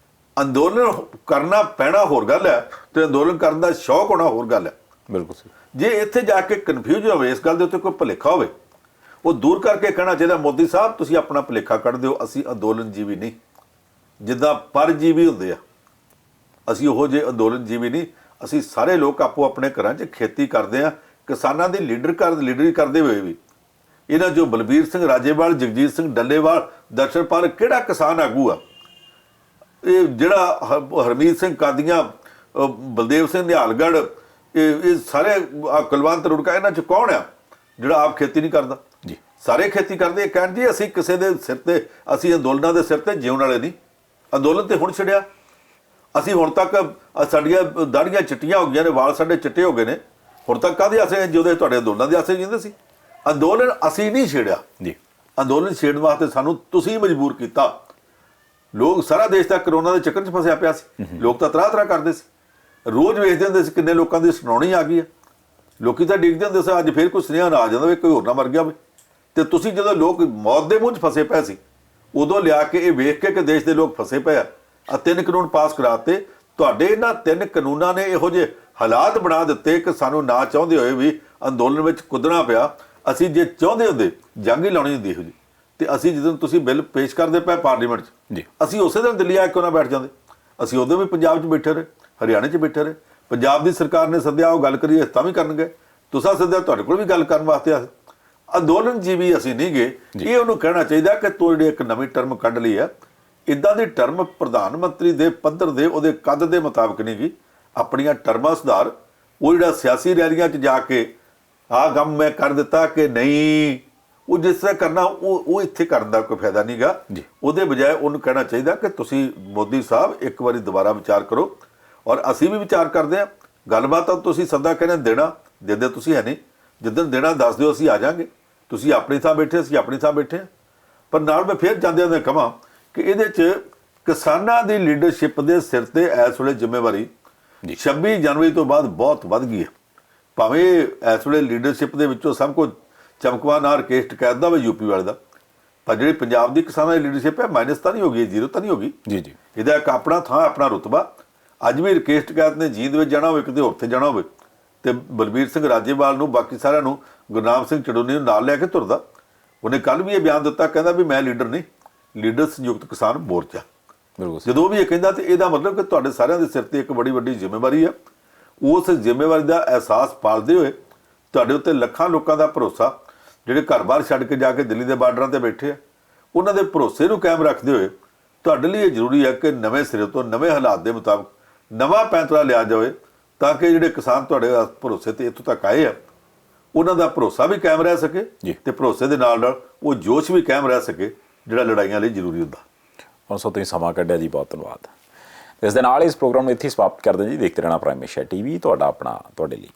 ਅੰਦੋਲਨ ਕਰਨਾ ਪੈਣਾ ਹੋਰ ਗੱਲ ਹੈ ਤੇ ਅੰਦੋਲਨ ਕਰਨ ਦਾ ਸ਼ੌਕ ਹੋਣਾ ਹੋਰ ਗੱਲ ਹੈ। ਬਿਲਕੁਲ ਸਹੀ। ਜੇ ਇੱਥੇ ਜਾ ਕੇ ਕਨਫਿਊਜ਼ਨ ਹੋਵੇ, ਇਸ ਗੱਲ ਦੇ ਉੱਤੇ ਕੋਈ ਭੁਲੇਖਾ ਹੋਵੇ, ਉਹ ਦੂਰ ਕਰਕੇ ਕਹਿਣਾ ਚਾਹੀਦਾ ਮੋਦੀ ਸਾਹਿਬ ਤੁਸੀਂ ਆਪਣਾ ਭੁਲੇਖਾ ਕੱਢ ਦਿਓ, ਅਸੀਂ ਅੰਦੋਲਨ ਜੀਵੀ ਨਹੀਂ, ਜਿੱਦਾਂ ਪਰਜੀਵੀ ਹੁੰਦੇ ਆ, ਅਸੀਂ ਉਹੋ ਜਿਹੇ ਅੰਦੋਲਨ ਜੀਵੀ ਨਹੀਂ। ਅਸੀਂ ਸਾਰੇ ਲੋਕ ਆਪੋ ਆਪਣੇ ਘਰਾਂ 'ਚ ਖੇਤੀ ਕਰਦੇ ਆ, ਕਿਸਾਨਾਂ ਦੀ ਲੀਡਰੀ ਕਰਦੇ ਹੋਏ ਵੀ ਇਹਨਾਂ ਜੋ ਬਲਬੀਰ ਸਿੰਘ ਰਾਜੇਵਾਲ, ਜਗਜੀਤ ਸਿੰਘ ਡੱਲੇਵਾਲ, ਦਰਸ਼ਨਪਾਲ, ਕਿਹੜਾ ਕਿਸਾਨ ਆਗੂ ਆ ਇਹ ਜਿਹੜਾ ਹਰਮੀਤ ਸਿੰਘ ਕਾਦੀਆਂ, ਬਲਦੇਵ ਸਿੰਘ ਨਿਹਾਲਗੜ੍ਹ, ਇਹ ਸਾਰੇ ਕੁਲਵੰਤ ਰੁੜਕਾ, ਇਹਨਾਂ 'ਚ ਕੌਣ ਆ ਜਿਹੜਾ ਆਪ ਖੇਤੀ ਨਹੀਂ ਕਰਦਾ? ਜੀ ਸਾਰੇ ਖੇਤੀ ਕਰਦੇ। ਕਹਿਣ ਜੀ ਅਸੀਂ ਕਿਸੇ ਦੇ ਸਿਰ ਤੇ, ਅਸੀਂ ਅੰਦੋਲਨਾਂ ਦੇ ਸਿਰ ਤੇ ਜਿਉਣ ਵਾਲੇ ਨਹੀਂ। ਅੰਦੋਲਨ ਤੇ ਹੁਣ ਛੱਡਿਆ, ਅਸੀਂ ਹੁਣ ਤੱਕ ਸਾਡੀਆਂ ਦਾੜੀਆਂ ਚਿੱਟੀਆਂ ਹੋ ਗਈਆਂ ਨੇ, ਵਾਲ ਸਾਡੇ ਚਿੱਟੇ ਹੋ ਗਏ ਨੇ, ਹੁਣ ਤੱਕ ਕਾਹਦੇ ਆਸੇ ਜਿਹਦੇ ਤੁਹਾਡੇ ਅੰਦੋਲਨਾਂ ਦੇ ਆਸੇ ਜਿੰਦੇ ਸੀ? ਅੰਦੋਲਨ ਅਸੀਂ ਨਹੀਂ ਛੇੜਿਆ ਜੀ। ਅੰਦੋਲਨ ਛੇੜਨ ਵਾਸਤੇ ਸਾਨੂੰ ਤੁਸੀਂ ਮਜਬੂਰ ਕੀਤਾ। ਲੋਕ ਸਾਰਾ ਦੇਸ਼ ਤਾਂ ਕਰੋਨਾ ਦੇ ਚੱਕਰ 'ਚ ਫਸਿਆ ਪਿਆ ਸੀ, ਲੋਕ ਤਾਂ ਤਰ੍ਹਾਂ ਕਰਦੇ ਸੀ, ਰੋਜ਼ ਵੇਖਦੇ ਹੁੰਦੇ ਸੀ ਕਿੰਨੇ ਲੋਕਾਂ ਦੀ ਸੁਣਾਉਣੀ ਆ ਗਈ ਹੈ। ਲੋਕੀ ਤਾਂ ਡਿੱਗਦੇ ਹੁੰਦੇ ਸੀ ਅੱਜ ਫਿਰ ਕੋਈ ਸੁਨੇਹਾ ਨਾ ਆ ਜਾਂਦਾ ਵੀ ਕੋਈ ਹੋਰ ਨਾ ਮਰ ਗਿਆ ਹੋਵੇ। ਤੇ ਤੁਸੀਂ ਜਦੋਂ ਲੋਕ ਮੌਤ ਦੇ ਮੂੰਹ 'ਚ ਫਸੇ ਪਏ ਸੀ, ਉਦੋਂ ਲਿਆ ਕੇ ਇਹ ਵੇਖ ਕੇ ਕਿ ਦੇਸ਼ ਦੇ ਲੋਕ ਫਸੇ ਪਏ ਆ 3 ਕਾਨੂੰਨ ਪਾਸ ਕਰਾਤੇ। ਤੁਹਾਡੇ ਇਹਨਾਂ 3 ਕਾਨੂੰਨਾਂ ਨੇ ਇਹੋ ਜਿਹੇ ਹਾਲਾਤ ਬਣਾ ਦਿੱਤੇ ਕਿ ਸਾਨੂੰ ਨਾ ਚਾਹੁੰਦੇ ਹੋਏ ਵੀ ਅੰਦੋਲਨ ਵਿੱਚ ਕੁੱਦਣਾ ਪਿਆ। ਅਸੀਂ ਜੇ ਚਾਹੁੰਦੇ ਹੁੰਦੇ ਜੰਗ ਹੀ ਲਾਉਣੀ ਹੁੰਦੀ ਇਹੋ ਜਿਹੀ, ਤੇ ਅਸੀਂ ਜਦੋਂ ਤੁਸੀਂ ਬਿੱਲ ਪੇਸ਼ ਕਰਦੇ ਪਏ ਪਾਰਲੀਮੈਂਟ 'ਚ, ਜੀ, ਅਸੀਂ ਉਸੇ ਦਿਨ ਦਿੱਲੀ ਆ ਕੇ ਉਹਨਾਂ ਬੈਠ ਜਾਂਦੇ। ਅਸੀਂ ਉਦੋਂ ਵੀ ਪੰਜਾਬ 'ਚ ਬੈਠੇ ਰਹੇ, ਹਰਿਆਣੇ 'ਚ ਬੈਠੇ ਰਹੇ। ਪੰਜਾਬ ਦੀ ਸਰਕਾਰ ਨੇ ਸੱਦਿਆ, ਉਹ ਗੱਲ ਕਰੀਏ ਤਾਂ ਵੀ ਕਰਨਗੇ। ਤੁਸੀਂ ਸੱਦਿਆ, ਤੁਹਾਡੇ ਕੋਲ ਵੀ ਗੱਲ ਕਰਨ ਵਾਸਤੇ ਆ। ਅੰਦੋਲਨ ਜੀਵੀ ਅਸੀਂ ਨਹੀਂ ਗਏ। ਇਹ ਉਹਨੂੰ ਕਹਿਣਾ ਚਾਹੀਦਾ ਕਿ ਤੂੰ ਜਿਹੜੀ ਇੱਕ ਨਵੀਂ ਟਰਮ ਕੱਢ ਲਈ ਆ, ਇੱਦਾਂ ਦੀ ਟਰਮ ਪ੍ਰਧਾਨ ਮੰਤਰੀ ਦੇ ਪੱਧਰ ਦੇ ਉਹਦੇ ਕੱਦ ਦੇ ਮੁਤਾਬਕ ਨਹੀਂ ਗਈ। ਆਪਣੀਆਂ ਟਰਮਾਂ ਸੁਧਾਰ। ਉਹ ਜਿਹੜਾ ਸਿਆਸੀ ਰੈਲੀਆਂ 'ਚ ਜਾ ਕੇ ਆਹ ਕੰਮ ਮੈਂ ਕਰ ਦਿੱਤਾ ਕਿ ਨਹੀਂ, ਉਹ ਜਿਸ ਤਰ੍ਹਾਂ ਕਰਨਾ ਉਹ ਇੱਥੇ ਕਰਨ ਦਾ ਕੋਈ ਫਾਇਦਾ ਨਹੀਂਗਾ। ਉਹਦੇ ਬਜਾਏ ਉਹਨੂੰ ਕਹਿਣਾ ਚਾਹੀਦਾ ਕਿ ਤੁਸੀਂ ਮੋਦੀ ਸਾਹਿਬ ਇੱਕ ਵਾਰੀ ਦੁਬਾਰਾ ਵਿਚਾਰ ਕਰੋ, ਔਰ ਅਸੀਂ ਵੀ ਵਿਚਾਰ ਕਰਦੇ ਹਾਂ। ਗੱਲਬਾਤ ਤਾਂ ਤੁਸੀਂ ਸੱਦਾ ਕਹਿੰਦੇ ਦੇਣਾ ਦਿੰਦੇ ਤੁਸੀਂ ਹੈ ਨਹੀਂ, ਜਿੱਦਣ ਦੇਣਾ ਦੱਸ ਦਿਓ, ਅਸੀਂ ਆ ਜਾਾਂਗੇ। ਤੁਸੀਂ ਆਪਣੀ ਥਾਂ ਬੈਠੇ, ਅਸੀਂ ਆਪਣੀ ਥਾਂ ਬੈਠੇ ਹਾਂ। ਪਰ ਨਾਲ ਮੈਂ ਫਿਰ ਜਾਂਦਿਆਂ ਨੇ ਕਹਾਂ ਕਿ ਇਹਦੇ 'ਚ ਕਿਸਾਨਾਂ ਦੀ ਲੀਡਰਸ਼ਿਪ ਦੇ ਸਿਰ ਤੇ ਇਸ ਵੇਲੇ ਜ਼ਿੰਮੇਵਾਰੀ 26 ਜਨਵਰੀ ਤੋਂ ਬਾਅਦ ਬਹੁਤ ਵੱਧ ਗਈ ਹੈ। ਭਾਵੇਂ ਇਸ ਵੇਲੇ ਲੀਡਰਸ਼ਿਪ ਦੇ ਵਿੱਚੋਂ ਸਭ ਕੁਝ ਚਮਕਵਾ ਨਾ ਰਕੇਸ਼ ਟਕੈਤ ਦਾ ਵਾ ਯੂਪੀ ਵਾਲੇ ਦਾ, ਪਰ ਜਿਹੜੀ ਪੰਜਾਬ ਦੀ ਕਿਸਾਨਾਂ ਦੀ ਲੀਡਰਸ਼ਿਪ ਹੈ ਮਾਈਨਸ ਤਾਂ ਨਹੀਂ ਹੋ ਗਈ, ਜ਼ੀਰੋ ਤਾਂ ਨਹੀਂ ਹੋ ਗਈ। ਜੀ ਜੀ, ਇਹਦਾ ਇੱਕ ਆਪਣਾ ਥਾਂ, ਆਪਣਾ ਰੁਤਬਾ। ਅੱਜ ਵੀ ਰਕੇਸ਼ ਟਕੈਤ ਨੇ ਜੀਂਦ ਵਿੱਚ ਜਾਣਾ ਹੋਵੇ, ਕਿਤੇ ਉੱਥੇ ਜਾਣਾ ਹੋਵੇ, ਤੇ ਬਲਬੀਰ ਸਿੰਘ ਰਾਜੇਵਾਲ ਨੂੰ, ਬਾਕੀ ਸਾਰਿਆਂ ਨੂੰ, ਗੁਰਨਾਮ ਸਿੰਘ ਚੜੂਨੀ ਨੂੰ ਨਾਲ ਲੈ ਕੇ ਤੁਰਦਾ। ਉਹਨੇ ਕੱਲ ਵੀ ਇਹ ਬਿਆਨ ਦਿੱਤਾ, ਕਹਿੰਦਾ ਵੀ ਮੈਂ ਲੀਡਰ ਨਹੀਂ, ਲੀਡਰ ਸੰਯੁਕਤ ਕਿਸਾਨ ਮੋਰਚਾ। ਬਿਲਕੁਲ। ਜਦੋਂ ਵੀ ਇਹ ਕਹਿੰਦਾ ਤੇ ਇਹਦਾ ਮਤਲਬ ਕਿ ਤੁਹਾਡੇ ਸਾਰਿਆਂ ਦੇ ਸਿਰ ਤੇ ਇੱਕ ਬੜੀ ਵੱਡੀ ਜ਼ਿੰਮੇਵਾਰੀ ਆ। ਉਸ ਜ਼ਿੰਮੇਵਾਰੀ ਦਾ ਅਹਿਸਾਸ ਪਾਲਦੇ ਹੋਏ ਤੁਹਾਡੇ ਉੱਤੇ ਲੱਖਾਂ ਲੋਕਾਂ ਦਾ ਭਰੋਸਾ, ਜਿਹੜੇ ਘਰ-ਬਾਰ ਛੱਡ ਕੇ ਜਾ ਕੇ ਦਿੱਲੀ ਦੇ ਬਾਰਡਰਾਂ ਤੇ ਬੈਠੇ ਆ, ਉਹਨਾਂ ਦੇ ਭਰੋਸੇ ਨੂੰ ਕਾਇਮ ਰੱਖਦੇ ਹੋਏ ਤੁਹਾਡੇ ਲਈ ਇਹ ਜ਼ਰੂਰੀ ਹੈ ਕਿ ਨਵੇਂ ਸਿਰੇ ਤੋਂ, ਨਵੇਂ ਹਾਲਾਤ ਦੇ ਮੁਤਾਬਕ ਨਵਾਂ ਪੈਂਤਰਾ ਲਿਆ ਜਾਵੇ, ਤਾਂ ਕਿ ਜਿਹੜੇ ਕਿਸਾਨ ਤੁਹਾਡੇ ਭਰੋਸੇ ਤੇ ਇੱਥੋਂ ਤੱਕ ਆਏ ਆ, ਉਹਨਾਂ ਦਾ ਭਰੋਸਾ ਵੀ ਕਾਇਮ ਰਹਿ ਸਕੇ ਤੇ ਭਰੋਸੇ ਦੇ ਨਾਲ ਨਾਲ ਉਹ ਜੋਸ਼ ਵੀ ਕਾਇਮ ਰਹਿ ਸਕੇ ਜਿਹੜਾ ਲੜਾਈਆਂ ਲਈ ਜ਼ਰੂਰੀ ਹੁੰਦਾ। ਹੁਣ ਸੋ ਤੁਸੀਂ ਸਮਾਂ ਕੱਢਿਆ ਜੀ, ਬਹੁਤ ਧੰਨਵਾਦ। ਇਸ ਦੇ ਨਾਲ ਇਸ ਪ੍ਰੋਗਰਾਮ ਨੂੰ ਇੱਥੇ ਸਮਾਪਤ ਕਰਦੇ ਜੀ। ਦੇਖਦੇ ਰਹਿਣਾ ਪ੍ਰਾਈਮ ਏਸ਼ੀਆ ਟੀਵੀ, ਤੁਹਾਡਾ ਆਪਣਾ, ਤੁਹਾਡੇ ਲਈ।